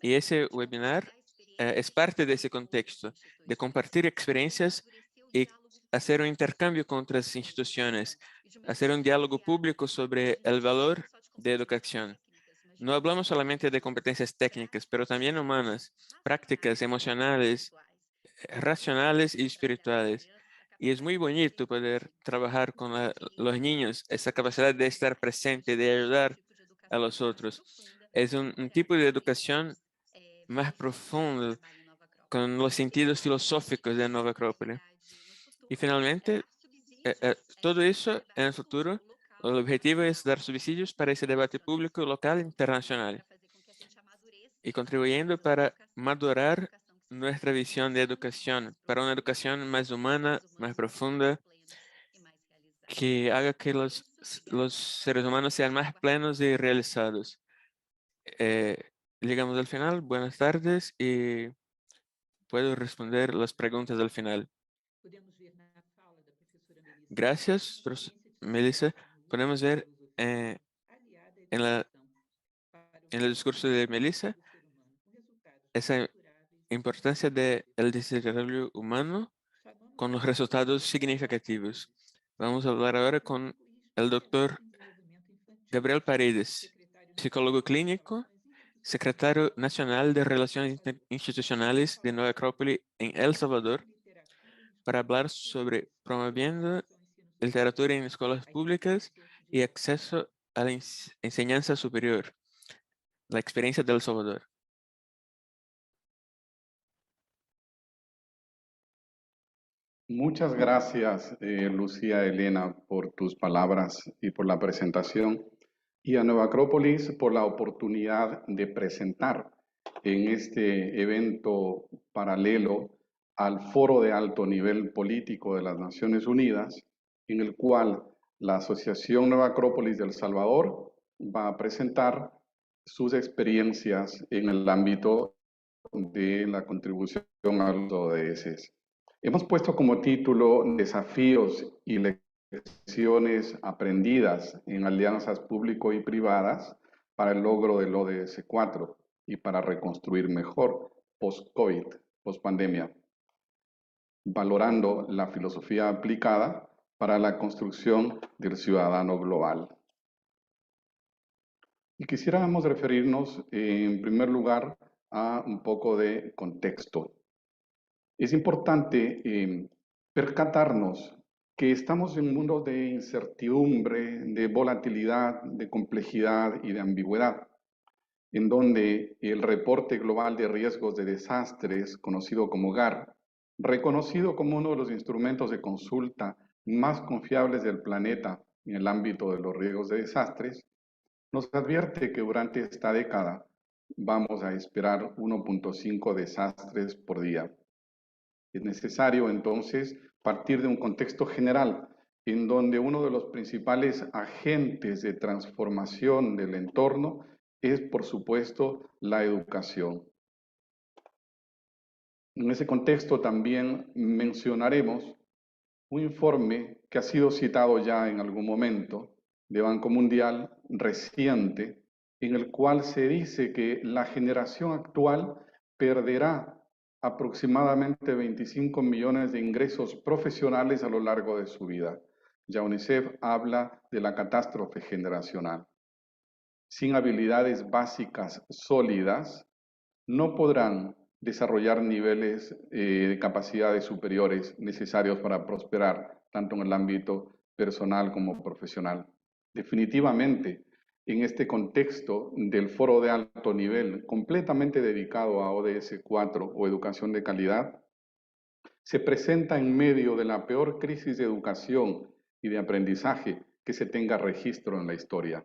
Y ese webinar es parte de ese contexto, de compartir experiencias y hacer un intercambio con otras instituciones, hacer un diálogo público sobre el valor de educación. No hablamos solamente de competencias técnicas, pero también humanas, prácticas, emocionales, racionales y espirituales. Y es muy bonito poder trabajar con los niños, esa capacidad de estar presente, de ayudar a los otros. Es un tipo de educación más profundo, con los sentidos filosóficos de Nova Acrópole. Y finalmente, todo eso en el futuro, el objetivo es dar subsidios para ese debate público local e internacional y contribuyendo para madurar nuestra visión de educación, para una educación más humana, más profunda, que haga que los seres humanos sean más plenos y realizados. Llegamos al final. Buenas tardes y puedo responder las preguntas al final. Gracias, Melissa. Podemos ver en el discurso de Melissa esa importancia del desarrollo humano con los resultados significativos. Vamos a hablar ahora con el doctor Gabriel Paredes, psicólogo clínico, secretario nacional de Relaciones Institucionales de Nueva Acrópole en El Salvador, para hablar sobre promoviendo literatura en escuelas públicas y acceso a la enseñanza superior, la experiencia de El Salvador. Muchas gracias, Lucía Elena, por tus palabras y por la presentación, y a Nueva Acrópolis por la oportunidad de presentar en este evento paralelo al Foro de Alto Nivel Político de las Naciones Unidas, en el cual la Asociación Nueva Acrópolis de El Salvador va a presentar sus experiencias en el ámbito de la contribución a los ODS. Hemos puesto como título Desafíos y lecciones aprendidas en alianzas público y privadas para el logro del ODS 4 y para reconstruir mejor post-COVID, post-pandemia, valorando la filosofía aplicada para la construcción del ciudadano global. Y quisiéramos referirnos en primer lugar a un poco de contexto. Es importante percatarnos que estamos en un mundo de incertidumbre, de volatilidad, de complejidad y de ambigüedad, en donde el reporte global de riesgos de desastres, conocido como GAR, reconocido como uno de los instrumentos de consulta más confiables del planeta en el ámbito de los riesgos de desastres, nos advierte que durante esta década vamos a esperar 1.5 desastres por día. Es necesario entonces partir de un contexto general en donde uno de los principales agentes de transformación del entorno es, por supuesto, la educación. En ese contexto también mencionaremos un informe que ha sido citado ya en algún momento de Banco Mundial reciente, en el cual se dice que la generación actual perderá aproximadamente 25 millones de ingresos profesionales a lo largo de su vida. Ya UNICEF habla de la catástrofe generacional. Sin habilidades básicas sólidas, no podrán desarrollar niveles de capacidades superiores necesarios para prosperar, tanto en el ámbito personal como profesional. Definitivamente, en este contexto del foro de alto nivel, completamente dedicado a ODS 4 o educación de calidad, se presenta en medio de la peor crisis de educación y de aprendizaje que se tenga registro en la historia.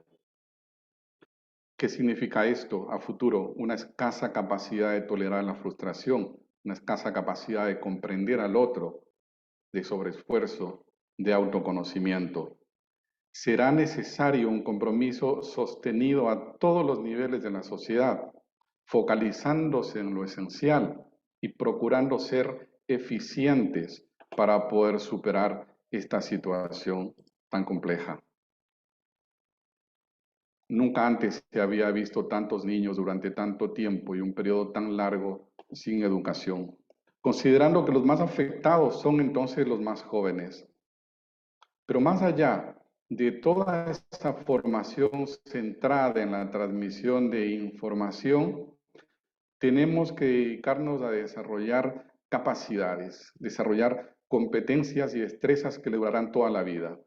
¿Qué significa esto a futuro? Una escasa capacidad de tolerar la frustración, una escasa capacidad de comprender al otro, de sobreesfuerzo, de autoconocimiento. Será necesario un compromiso sostenido a todos los niveles de la sociedad, focalizándose en lo esencial y procurando ser eficientes para poder superar esta situación tan compleja. Nunca antes se había visto tantos niños durante tanto tiempo y un periodo tan largo sin educación, considerando que los más afectados son entonces los más jóvenes. Pero más allá de toda esa formación centrada en la transmisión de información, tenemos que dedicarnos a desarrollar capacidades, desarrollar competencias y destrezas que le durarán toda la vida.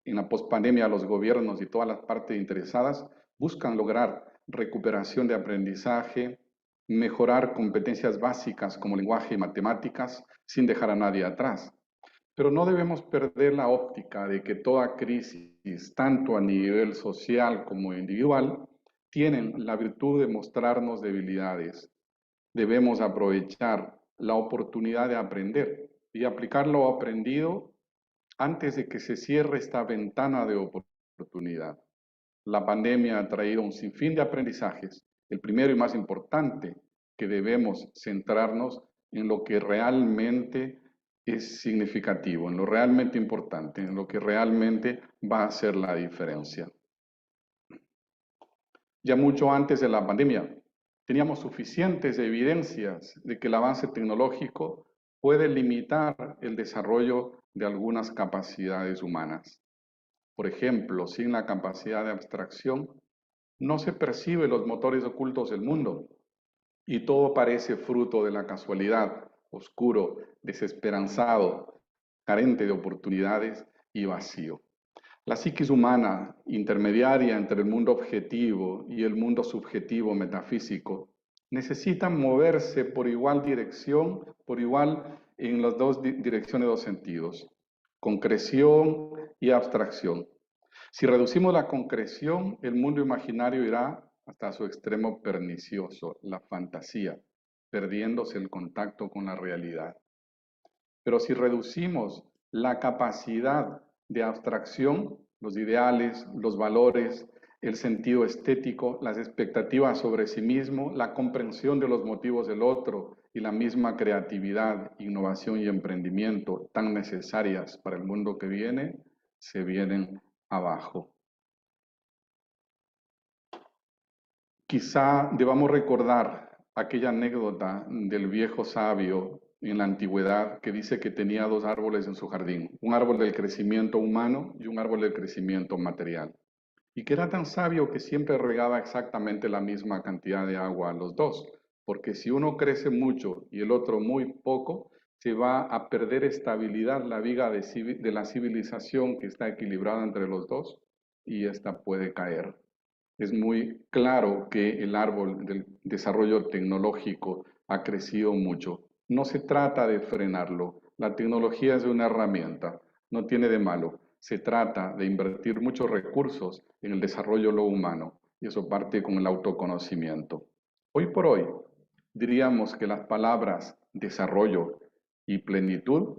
En la pospandemia, los gobiernos y todas las partes interesadas buscan lograr recuperación de aprendizaje, mejorar competencias básicas como lenguaje y matemáticas, sin dejar a nadie atrás. Pero no debemos perder la óptica de que toda crisis, tanto a nivel social como individual, tienen la virtud de mostrarnos debilidades. Debemos aprovechar la oportunidad de aprender y aplicar lo aprendido antes de que se cierre esta ventana de oportunidad. La pandemia ha traído un sinfín de aprendizajes. El primero y más importante, que debemos centrarnos en lo que realmente es significativo, en lo realmente importante, en lo que realmente va a hacer la diferencia. Ya mucho antes de la pandemia, teníamos suficientes evidencias de que el avance tecnológico puede limitar el desarrollo de algunas capacidades humanas. Por ejemplo, sin la capacidad de abstracción, no se perciben los motores ocultos del mundo y todo parece fruto de la casualidad, oscuro, desesperanzado, carente de oportunidades y vacío. La psiquis humana, intermediaria entre el mundo objetivo y el mundo subjetivo metafísico, necesita moverse por igual dirección, por igual en las dos direcciones, dos sentidos, concreción y abstracción. Si reducimos la concreción, el mundo imaginario irá hasta su extremo pernicioso, la fantasía, perdiéndose el contacto con la realidad. Pero si reducimos la capacidad de abstracción, los ideales, los valores, el sentido estético, las expectativas sobre sí mismo, la comprensión de los motivos del otro y la misma creatividad, innovación y emprendimiento tan necesarias para el mundo que viene, se vienen abajo. Quizá debamos recordar aquella anécdota del viejo sabio en la antigüedad que dice que tenía dos árboles en su jardín, un árbol del crecimiento humano y un árbol del crecimiento material, y que era tan sabio que siempre regaba exactamente la misma cantidad de agua a los dos, porque si uno crece mucho y el otro muy poco, se va a perder estabilidad la viga de la civilización que está equilibrada entre los dos y esta puede caer. Es muy claro que el árbol del desarrollo tecnológico ha crecido mucho. No se trata de frenarlo. La tecnología es una herramienta, no tiene de malo. Se trata de invertir muchos recursos en el desarrollo de lo humano y eso parte con el autoconocimiento. Hoy por hoy, diríamos que las palabras desarrollo y plenitud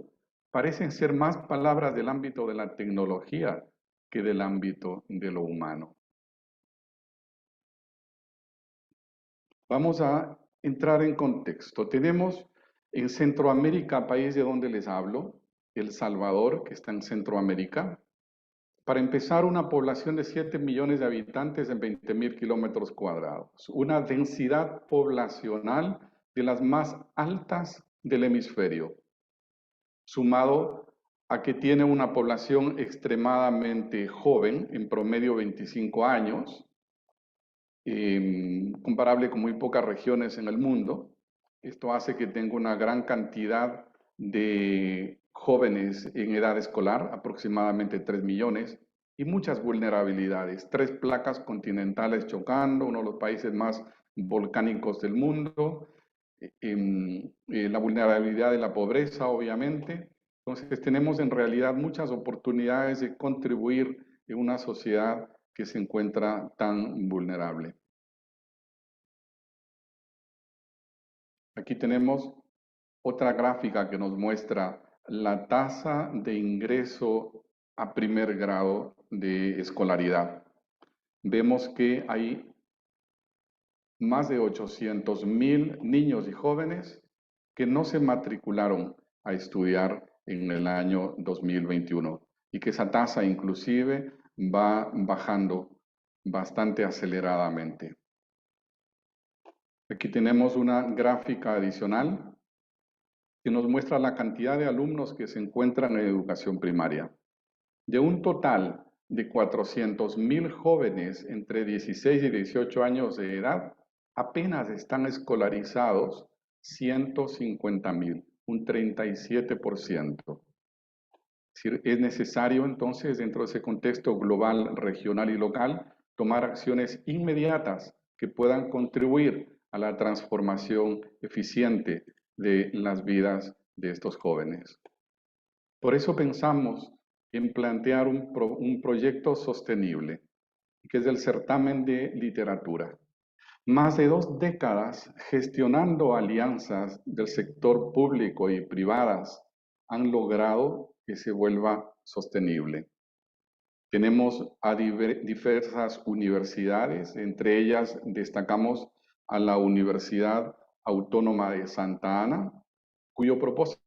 parecen ser más palabras del ámbito de la tecnología que del ámbito de lo humano. Vamos a entrar en contexto. Tenemos en Centroamérica, país de donde les hablo, El Salvador, que está en Centroamérica. Para empezar, una población de 7 millones de habitantes en 20.000 kilómetros cuadrados. Una densidad poblacional de las más altas del hemisferio. Sumado a que tiene una población extremadamente joven, en promedio 25 años, comparable con muy pocas regiones en el mundo. Esto hace que tenga una gran cantidad de jóvenes en edad escolar, aproximadamente 3 millones, y muchas vulnerabilidades. 3 placas continentales chocando, uno de los países más volcánicos del mundo, la vulnerabilidad de la pobreza, obviamente. Entonces tenemos en realidad muchas oportunidades de contribuir en una sociedad que se encuentra tan vulnerable. Aquí tenemos otra gráfica que nos muestra la tasa de ingreso a primer grado de escolaridad. Vemos que hay más de 800,000 niños y jóvenes que no se matricularon a estudiar en el año 2021 y que esa tasa inclusive va bajando bastante aceleradamente. Aquí tenemos una gráfica adicional que nos muestra la cantidad de alumnos que se encuentran en educación primaria. De un total de 400,000 jóvenes entre 16 y 18 años de edad, apenas están escolarizados 150,000, un 37%. Es necesario entonces, dentro de ese contexto global, regional y local, tomar acciones inmediatas que puedan contribuir a la transformación eficiente de las vidas de estos jóvenes. Por eso pensamos en plantear un proyecto sostenible, que es el certamen de literatura. Más de 2 décadas gestionando alianzas del sector público y privadas han logrado que se vuelva sostenible. Tenemos a diversas universidades, entre ellas destacamos a la Universidad Autónoma de Santa Ana, cuyo propósito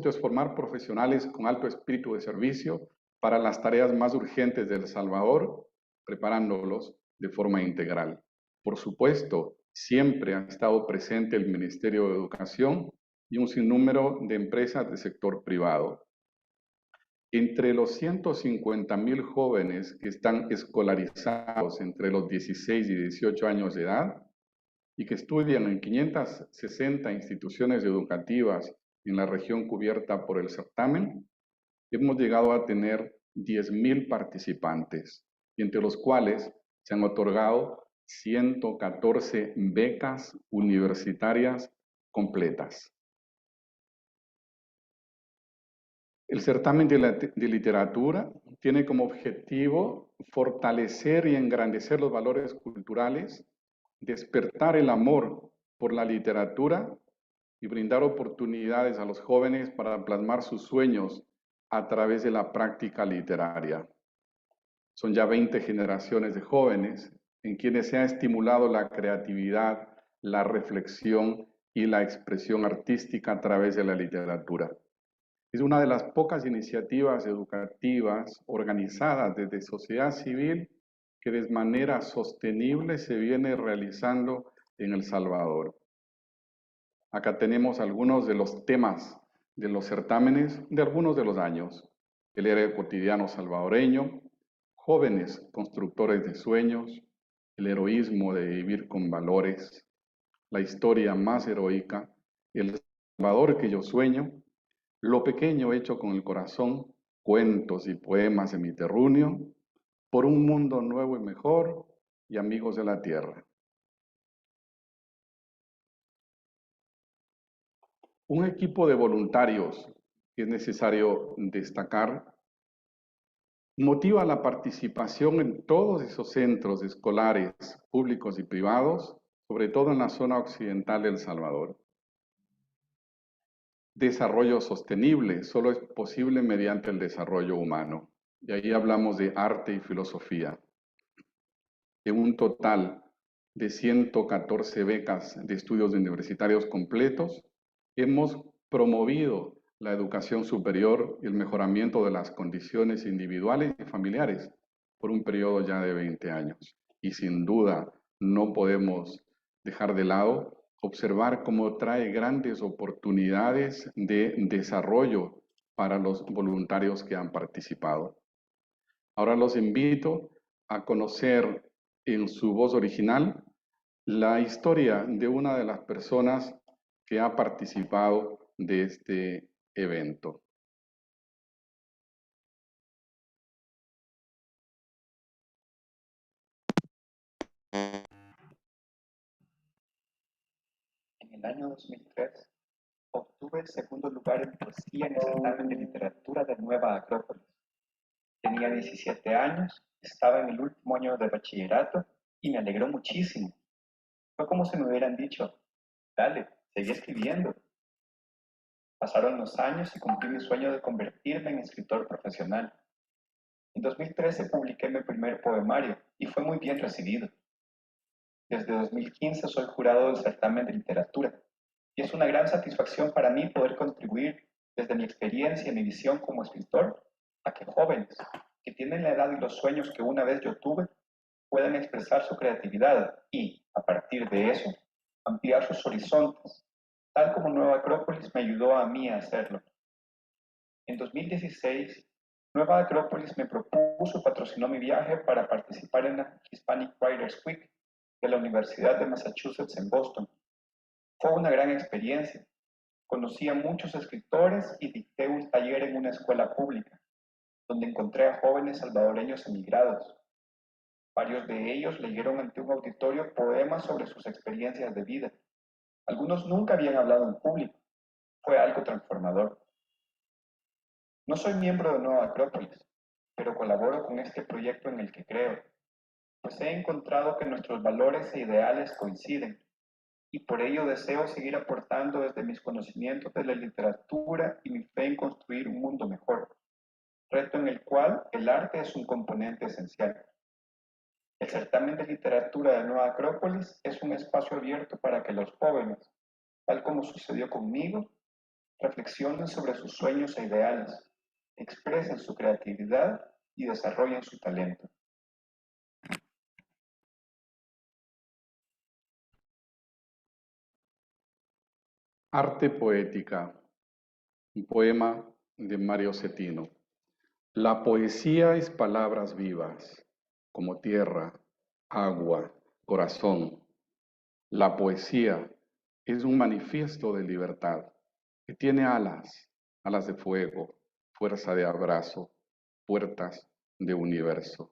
es formar profesionales con alto espíritu de servicio para las tareas más urgentes de El Salvador, preparándolos de forma integral. Por supuesto, siempre ha estado presente el Ministerio de Educación y un sinnúmero de empresas del sector privado. Entre los 150,000 jóvenes que están escolarizados entre los 16 y 18 años de edad y que estudian en 560 instituciones educativas en la región cubierta por el certamen, hemos llegado a tener 10,000 participantes, y entre los cuales se han otorgado 114 becas universitarias completas. El certamen de literatura tiene como objetivo fortalecer y engrandecer los valores culturales, despertar el amor por la literatura y brindar oportunidades a los jóvenes para plasmar sus sueños a través de la práctica literaria. Son ya 20 generaciones de jóvenes en quienes se ha estimulado la creatividad, la reflexión y la expresión artística a través de la literatura. Es una de las pocas iniciativas educativas organizadas desde sociedad civil que de manera sostenible se viene realizando en El Salvador. Acá tenemos algunos de los temas de los certámenes de algunos de los años. El héroe cotidiano salvadoreño, jóvenes constructores de sueños, el heroísmo de vivir con valores, la historia más heroica, el Salvador que yo sueño, lo pequeño hecho con el corazón, cuentos y poemas de mi terruño, por un mundo nuevo y mejor, y amigos de la tierra. Un equipo de voluntarios que es necesario destacar motiva la participación en todos esos centros escolares públicos y privados, sobre todo en la zona occidental de El Salvador. Desarrollo sostenible solo es posible mediante el desarrollo humano. Y ahí hablamos de arte y filosofía. De un total de 114 becas de estudios universitarios completos, hemos promovido la educación superior y el mejoramiento de las condiciones individuales y familiares por un periodo ya de 20 años. Y sin duda no podemos dejar de lado observar cómo trae grandes oportunidades de desarrollo para los voluntarios que han participado. Ahora los invito a conocer en su voz original la historia de una de las personas que ha participado de este evento. En el año 2003, obtuve el segundo lugar en poesía en el certamen de literatura de Nueva Acrópolis. Tenía 17 años, estaba en el último año de bachillerato y me alegró muchísimo. Fue como si me hubieran dicho, dale, sigue escribiendo. Pasaron los años y cumplí mi sueño de convertirme en escritor profesional. En 2013 publiqué mi primer poemario y fue muy bien recibido. Desde 2015 soy jurado del certamen de literatura y es una gran satisfacción para mí poder contribuir desde mi experiencia y mi visión como escritor a que jóvenes que tienen la edad y los sueños que una vez yo tuve puedan expresar su creatividad y, a partir de eso, ampliar sus horizontes, tal como Nueva Acrópolis me ayudó a mí a hacerlo. En 2016, Nueva Acrópolis me propuso y patrocinó mi viaje para participar en la Hispanic Writers Week de la Universidad de Massachusetts en Boston. Fue una gran experiencia. Conocí a muchos escritores y dicté un taller en una escuela pública, donde encontré a jóvenes salvadoreños emigrados. Varios de ellos leyeron ante un auditorio poemas sobre sus experiencias de vida. Algunos nunca habían hablado en público. Fue algo transformador. No soy miembro de Nueva Acrópolis, pero colaboro con este proyecto en el que creo, pues he encontrado que nuestros valores e ideales coinciden, y por ello deseo seguir aportando desde mis conocimientos de la literatura y mi fe en construir un mundo mejor, reto en el cual el arte es un componente esencial. El certamen de literatura de Nueva Acrópolis es un espacio abierto para que los jóvenes, tal como sucedió conmigo, reflexionen sobre sus sueños e ideales, expresen su creatividad y desarrollen su talento. Arte poética, un poema de Mario Cetino. La poesía es palabras vivas, como tierra, agua, corazón. La poesía es un manifiesto de libertad que tiene alas, alas de fuego, fuerza de abrazo, puertas de universo.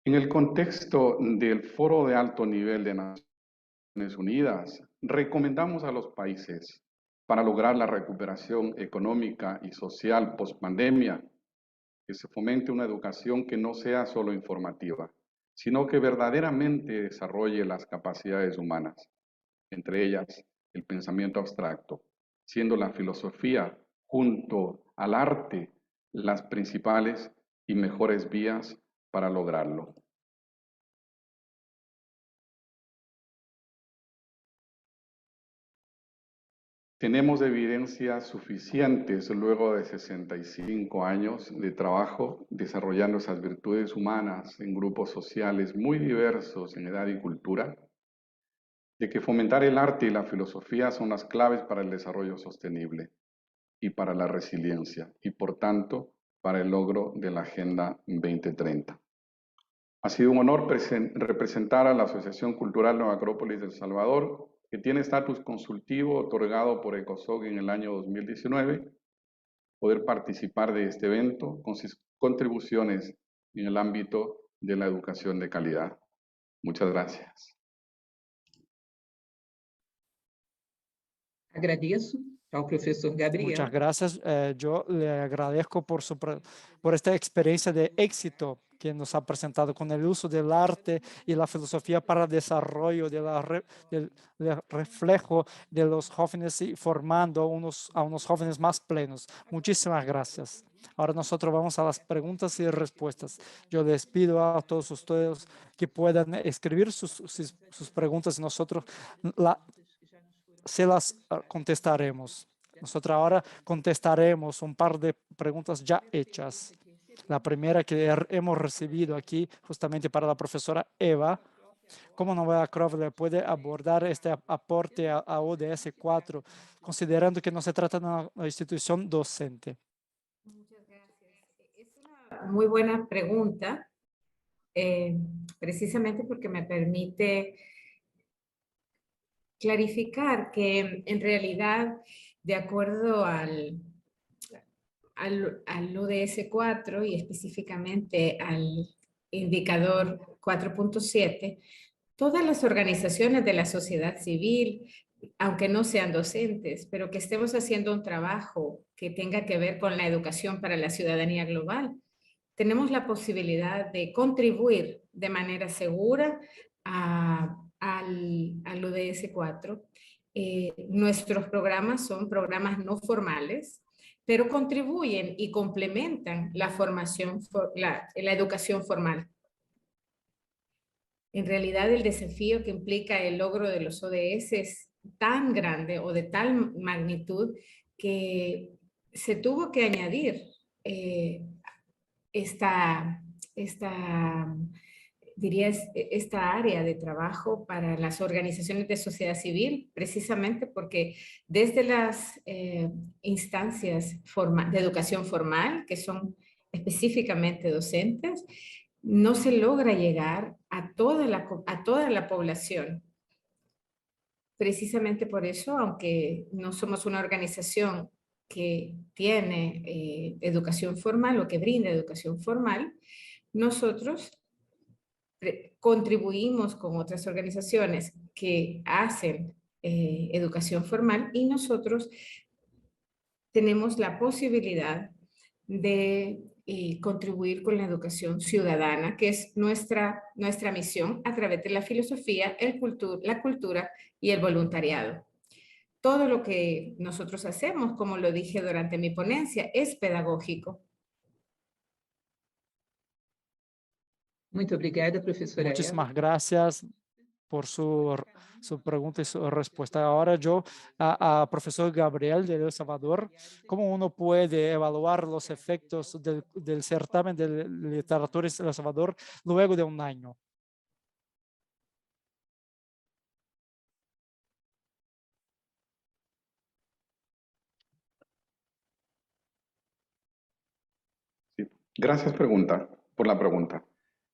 En el contexto del Foro de Alto Nivel de Naciones Unidas, recomendamos a los países para lograr la recuperación económica y social post-pandemia que se fomente una educación que no sea solo informativa, sino que verdaderamente desarrolle las capacidades humanas, entre ellas el pensamiento abstracto, siendo la filosofía junto al arte las principales y mejores vías para lograrlo. Tenemos evidencias suficientes luego de 65 años de trabajo desarrollando esas virtudes humanas en grupos sociales muy diversos en edad y cultura, de que fomentar el arte y la filosofía son las claves para el desarrollo sostenible y para la resiliencia y por tanto para el logro de la Agenda 2030. Ha sido un honor representar a la Asociación Cultural Nueva Acrópolis de El Salvador, que tiene estatus consultivo otorgado por ECOSOC en el año 2019, poder participar de este evento con sus contribuciones en el ámbito de la educación de calidad. Muchas gracias. Agradeço ao professor Gabriel. Muchas gracias. Yo le agradezco por esta experiencia de éxito que nos ha presentado con el uso del arte y la filosofía para el desarrollo del reflejo de los jóvenes y formando a unos jóvenes más plenos. Muchísimas gracias. Ahora nosotros vamos a las preguntas y respuestas. Yo les pido a todos ustedes que puedan escribir sus preguntas y nosotros se las contestaremos. Nosotros ahora contestaremos un par de preguntas ya hechas. La primera que hemos recibido aquí justamente para la profesora Eva. ¿Cómo Nueva Acrópolis puede abordar este aporte a ODS 4, considerando que no se trata de una institución docente? Muchas gracias. Es una muy buena pregunta, precisamente porque me permite clarificar que en realidad, de acuerdo al ODS 4 y específicamente al indicador 4.7, todas las organizaciones de la sociedad civil, aunque no sean docentes, pero que estemos haciendo un trabajo que tenga que ver con la educación para la ciudadanía global, tenemos la posibilidad de contribuir de manera segura al ODS 4. Nuestros programas son programas no formales, pero contribuyen y complementan la formación, la educación formal. En realidad, el desafío que implica el logro de los ODS es tan grande o de tal magnitud que se tuvo que añadir esta área de trabajo para las organizaciones de sociedad civil, precisamente porque desde las instancias de educación formal, que son específicamente docentes, no se logra llegar a toda la población. Precisamente por eso, aunque no somos una organización que tiene educación formal o que brinda educación formal, nosotros contribuimos con otras organizaciones que hacen educación formal y nosotros tenemos la posibilidad de contribuir con la educación ciudadana, que es nuestra misión a través de la filosofía, la cultura y el voluntariado. Todo lo que nosotros hacemos, como lo dije durante mi ponencia, es pedagógico. Muito obrigada, professora Muchísimas Eva. gracias por su pregunta y su respuesta. Ahora yo, a profesor Gabriel de El Salvador, ¿cómo uno puede evaluar los efectos del certamen de literatura de El Salvador luego de un año? Sí. Gracias por la pregunta.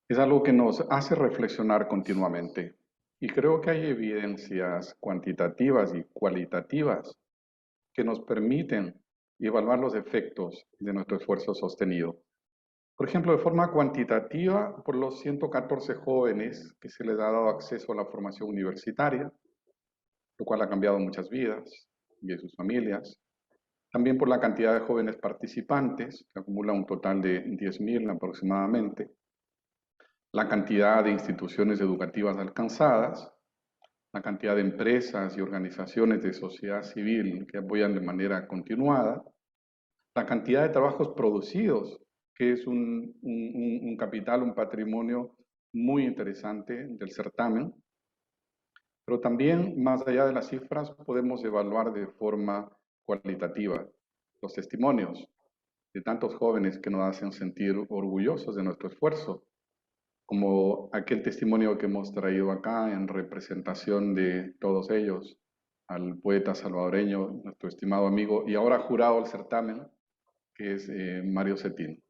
Es algo que nos hace reflexionar continuamente y creo que hay evidencias cuantitativas y cualitativas que nos permiten evaluar los efectos de nuestro esfuerzo sostenido. Por ejemplo, de forma cuantitativa, por los 114 jóvenes que se les ha dado acceso a la formación universitaria, lo cual ha cambiado muchas vidas y de sus familias. También por la cantidad de jóvenes participantes, que acumula un total de 10.000 aproximadamente. La cantidad de instituciones educativas alcanzadas, la cantidad de empresas y organizaciones de sociedad civil que apoyan de manera continuada, la cantidad de trabajos producidos, que es un capital, un patrimonio muy interesante del certamen. Pero también, más allá de las cifras, podemos evaluar de forma cualitativa los testimonios de tantos jóvenes que nos hacen sentir orgullosos de nuestro esfuerzo, como aquel testimonio que hemos traído acá en representación de todos ellos, al poeta salvadoreño, nuestro estimado amigo y ahora jurado del certamen, que es Mario Cetín.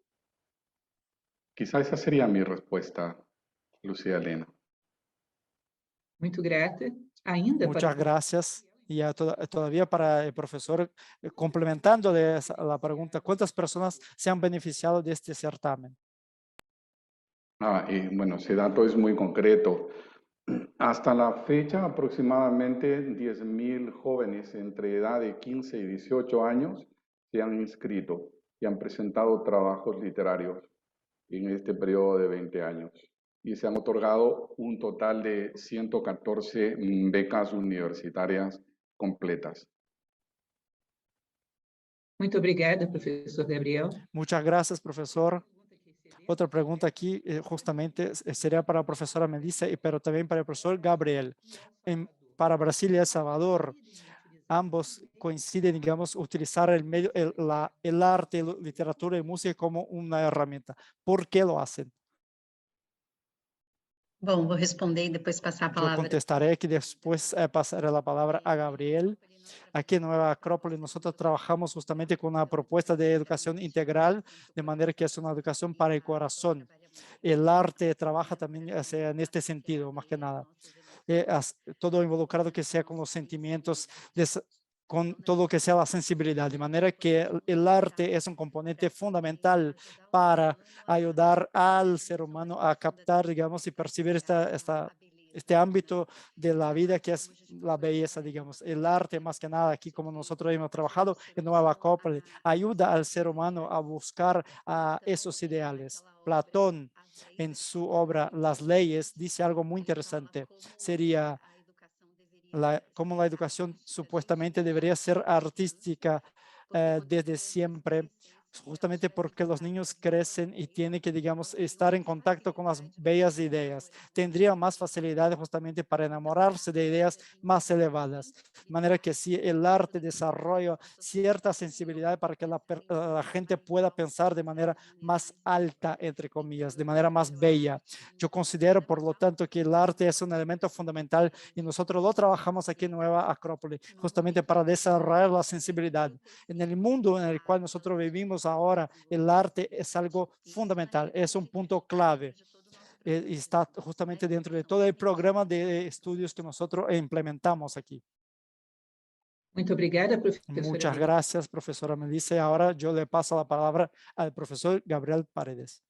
Quizá esa sería mi respuesta, Lucía Elena. Muito grata. Ainda Muchas gracias. Y todavía para el profesor, complementando la pregunta, ¿cuántas personas se han beneficiado de este certamen? Bueno, ese dato es muy concreto. Hasta la fecha, aproximadamente 10.000 jóvenes entre edad de 15 y 18 años se han inscrito y han presentado trabajos literarios en este periodo de 20 años. Y se han otorgado un total de 114 becas universitarias completas. Muito obrigada, professor Gabriel. Muchas gracias, profesor. Otra pregunta aquí justamente sería para la profesora Melissa, pero también para el profesor Gabriel. Para Brasil y El Salvador, ambos coinciden, digamos, utilizar el arte, literatura y música como una herramienta. ¿Por qué lo hacen? Bom, vou responder y después pasar a Yo palavra. contestaré que después pasaré la palabra a Gabriel. Aquí en Nueva Acrópolis nosotros trabajamos justamente con una propuesta de educación integral, de manera que es una educación para el corazón. El arte trabaja también en este sentido, más que nada. Todo involucrado que sea con los sentimientos, con todo lo que sea la sensibilidad, de manera que el arte es un componente fundamental para ayudar al ser humano a captar, digamos, y percibir esta este ámbito de la vida que es la belleza, digamos. El arte, más que nada, aquí como nosotros hemos trabajado en Nueva Acrópole, ayuda al ser humano a buscar esos ideales. Platón, en su obra Las Leyes, dice algo muy interesante. Sería cómo la educación supuestamente debería ser artística desde siempre, justamente porque los niños crecen y tienen que, digamos, estar en contacto con las bellas ideas. Tendría más facilidad justamente para enamorarse de ideas más elevadas. De manera que si el arte desarrolla cierta sensibilidad para que la gente pueda pensar de manera más alta, entre comillas, de manera más bella. Yo considero, por lo tanto, que el arte es un elemento fundamental y nosotros lo trabajamos aquí en Nueva Acrópole, justamente para desarrollar la sensibilidad. En el mundo en el cual nosotros vivimos ahora, el arte es algo fundamental, es un punto clave. Y está justamente dentro de todo el programa de estudios que nosotros implementamos aquí. Muito obrigada, professora. Muchas gracias, profesora Melissa. Y ahora yo le paso la palabra al profesor Gabriel Paredes.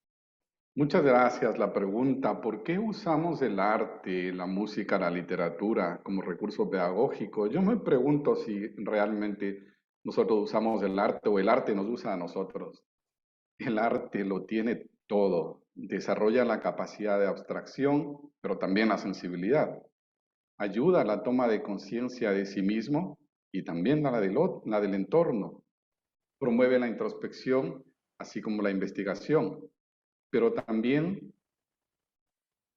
Muchas gracias. La pregunta, ¿por qué usamos el arte, la música, la literatura como recurso pedagógico? Yo me pregunto si realmente nosotros usamos el arte o el arte nos usa a nosotros. El arte lo tiene todo. Desarrolla la capacidad de abstracción, pero también la sensibilidad. Ayuda a la toma de conciencia de sí mismo y también a la del entorno. Promueve la introspección, así como la investigación, pero también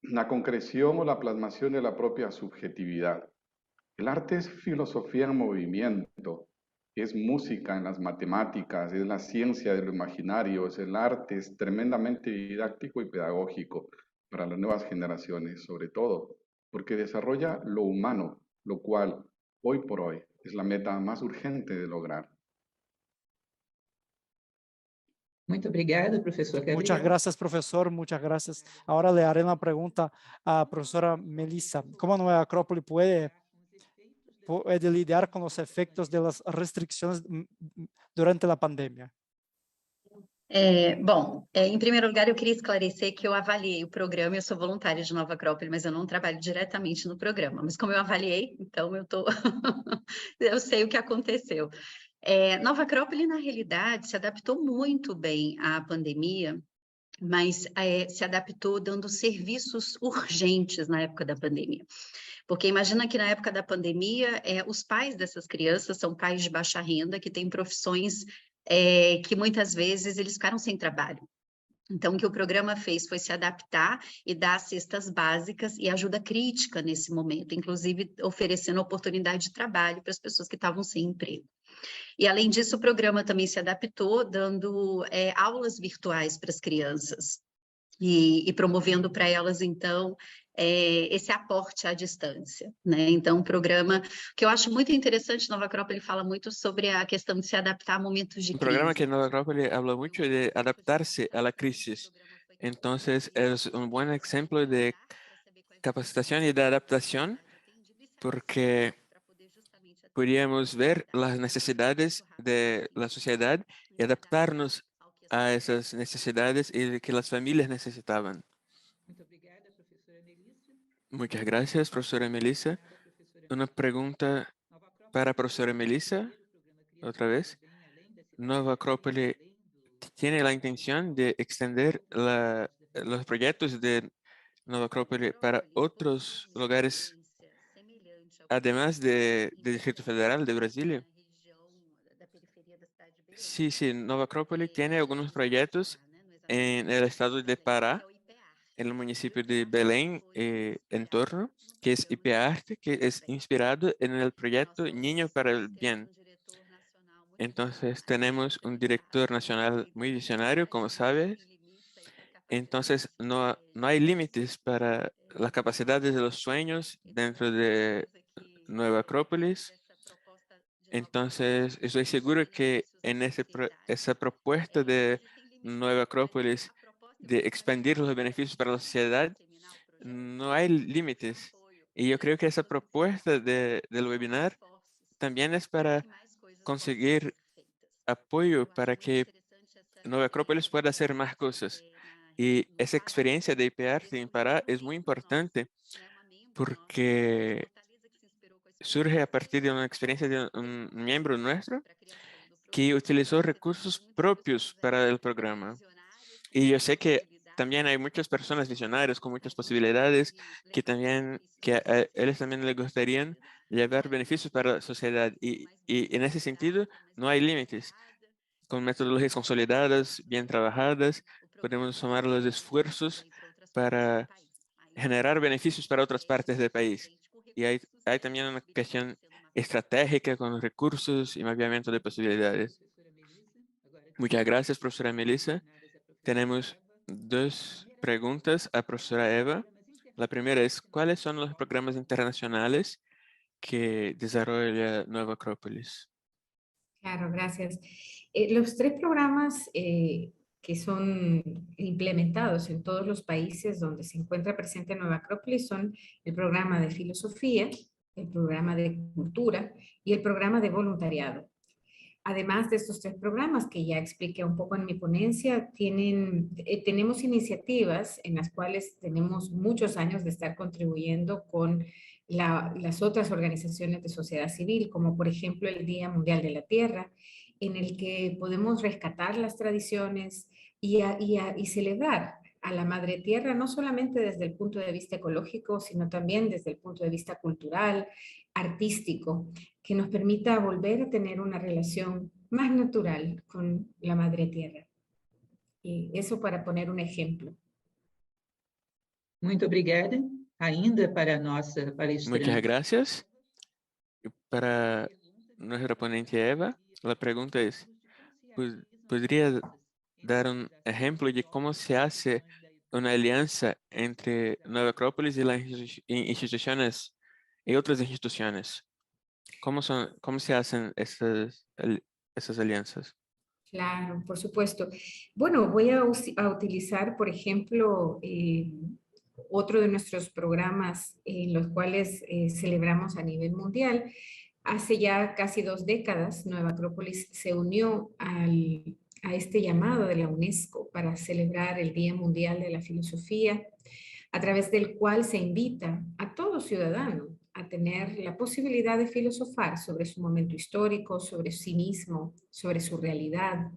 la concreción o la plasmación de la propia subjetividad. El arte es filosofía en movimiento, es música en las matemáticas, es la ciencia de lo imaginario, es el arte, es tremendamente didáctico y pedagógico para las nuevas generaciones, sobre todo, porque desarrolla lo humano, lo cual hoy por hoy es la meta más urgente de lograr. Muito obrigada, professor Gabriel. Muchas gracias, profesor. Muchas gracias. Ahora le haré una pregunta a profesora Melissa. ¿Cómo Nueva Acrópole puede lidiar con los efectos de las restricciones durante la pandemia? Em primeiro lugar, eu queria esclarecer que eu avaliei o programa, eu sou voluntária de Nova Acrópole, mas eu não trabalho diretamente no programa. Mas como eu avaliei, então eu sei o que aconteceu. Nova Acrópole, na realidade, se adaptou muito bem à pandemia, mas se adaptou dando serviços urgentes na época da pandemia. Porque imagina que na época da pandemia, os pais dessas crianças são pais de baixa renda, que têm profissões que muitas vezes eles ficaram sem trabalho. Então, o que o programa fez foi se adaptar e dar cestas básicas e ajuda crítica nesse momento, inclusive oferecendo oportunidade de trabalho para as pessoas que estavam sem emprego. E, além disso, o programa também se adaptou, dando aulas virtuais para as crianças e promovendo para elas, então, esse aporte à distância, né? Então, um programa que eu acho muito interessante, Nova Acrópole fala muito sobre a questão de se adaptar a momentos de Un programa crise. que Nova Acrópole habla mucho de adaptarse a la crisis. Entonces, es un buen ejemplo de capacitación y de adaptación porque podríamos ver las necesidades de la sociedad y adaptarnos a esas necesidades y que las familias necesitaban. Muito obrigada, professora Melissa. Muchas gracias, profesora Melissa. Una pregunta para profesora Melissa, otra vez. Nova Acrópole tiene la intención de extender los proyectos de Nova Acrópole para otros lugares, además del Distrito Federal de Brasilia. Sí, Nova Acrópole tiene algunos proyectos en el estado de Pará, en el municipio de Belém, entorno, que es IPARTE, que es inspirado en el proyecto Niño para el Bien. Entonces tenemos un director nacional muy visionario, como sabes. Entonces no hay límites para las capacidades de los sueños dentro de Nueva Acrópolis. Entonces estoy seguro que en esa propuesta de Nueva Acrópolis de expandir los beneficios para la sociedad, no hay límites. Y yo creo que esa propuesta del webinar también es para conseguir apoyo para que Nueva Acrópolis pueda hacer más cosas. Y esa experiencia de IPARTE en Pará es muy importante porque surge a partir de una experiencia de un miembro nuestro que utilizó recursos propios para el programa. Y yo sé que también hay muchas personas visionarias con muchas posibilidades que a ellos también les gustaría llevar beneficios para la sociedad. Y en ese sentido, no hay límites. Con metodologías consolidadas, bien trabajadas, podemos sumar los esfuerzos para generar beneficios para otras partes del país. Y hay también una cuestión estratégica con recursos y mapeamiento de posibilidades. Muchas gracias, profesora Melissa. Tenemos dos preguntas a profesora Eva. La primera es, ¿cuáles son los programas internacionales que desarrolla Nueva Acrópolis? Claro, gracias. Los 3 programas que son implementados en todos los países donde se encuentra presente Nueva Acrópolis son el programa de filosofía, el programa de cultura y el programa de voluntariado. Además de estos 3 programas que ya expliqué un poco en mi ponencia, tenemos iniciativas en las cuales tenemos muchos años de estar contribuyendo con las otras organizaciones de sociedad civil, como por ejemplo el Día Mundial de la Tierra, en el que podemos rescatar las tradiciones y celebrar a la Madre Tierra, no solamente desde el punto de vista ecológico, sino también desde el punto de vista cultural, artístico, que nos permita volver a tener una relación más natural con la Madre Tierra. Y eso para poner un ejemplo. Muito obrigada. Ainda para a nossa palestrante. Muchas gracias. Para nuestra ponente Eva, la pregunta es, ¿podría dar un ejemplo de cómo se hace una alianza entre Nueva Acrópolis y las instituciones y otras instituciones? ¿Cómo se hacen esas alianzas? Claro, por supuesto. Bueno, voy a utilizar, por ejemplo, otro de nuestros programas en los cuales celebramos a nivel mundial. Hace ya casi 2 décadas, Nueva Acrópolis se unió a este llamado de la UNESCO para celebrar el Día Mundial de la Filosofía, a través del cual se invita a todo ciudadano a tener la posibilidad de filosofar sobre su momento histórico, sobre sí mismo, sobre su realidad.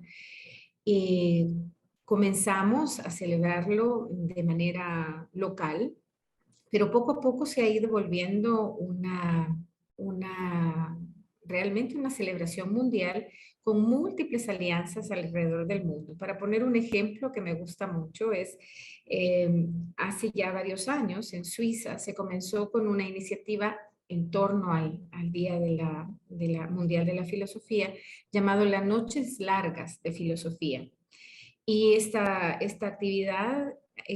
Comenzamos a celebrarlo de manera local, pero poco a poco se ha ido volviendo realmente una celebración mundial con múltiples alianzas alrededor del mundo. Para poner un ejemplo que me gusta mucho es, hace ya varios años en Suiza se comenzó con una iniciativa en torno al Día Mundial de la Filosofía, llamado las Noches Largas de Filosofía. Y esta actividad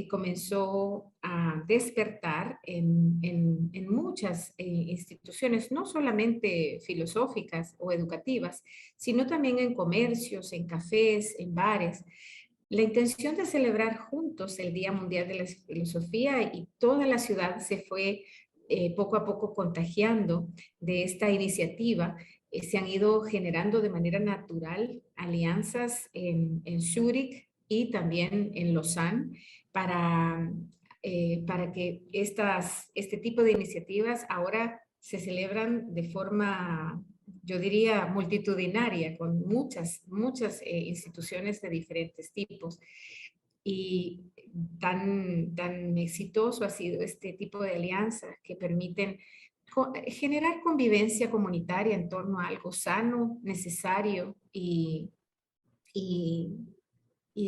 comenzó a despertar en muchas instituciones, no solamente filosóficas o educativas, sino también en comercios, en cafés, en bares. La intención de celebrar juntos el Día Mundial de la Filosofía, y toda la ciudad se fue poco a poco contagiando de esta iniciativa. Se han ido generando de manera natural alianzas en Zúrich y también en Lausanne para que este tipo de iniciativas ahora se celebran de forma, yo diría, multitudinaria, con muchas instituciones de diferentes tipos. Y tan exitoso ha sido este tipo de alianzas que permiten generar convivencia comunitaria en torno a algo sano, necesario y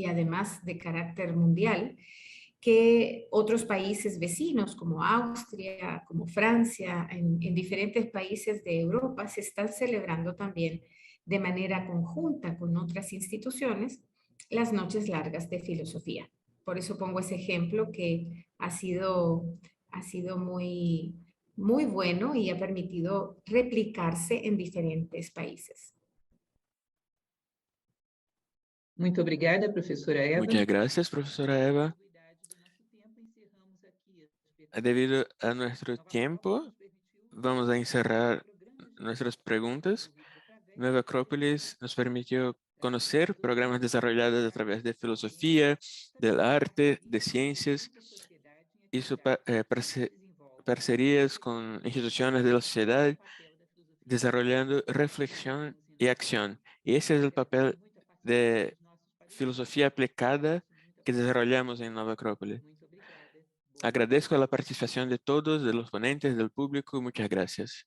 además de carácter mundial, que otros países vecinos como Austria, como Francia, en diferentes países de Europa se están celebrando también de manera conjunta con otras instituciones las noches largas de filosofía. Por eso pongo ese ejemplo que ha sido muy, muy bueno y ha permitido replicarse en diferentes países. Muito obrigada, professora Eva. Muchas gracias, profesora Eva. Debido a nuestro tiempo, vamos a encerrar nuestras preguntas. Nueva Acrópolis nos permitió conocer programas desarrollados a través de filosofía, del arte, de ciencias y su parcerias con instituciones de la sociedad, desarrollando reflexión y acción. Y ese es el papel de filosofía aplicada que desarrollamos en Nova Acrópole. Agradezco a la participación de todos, de los ponentes, del público. Muchas gracias.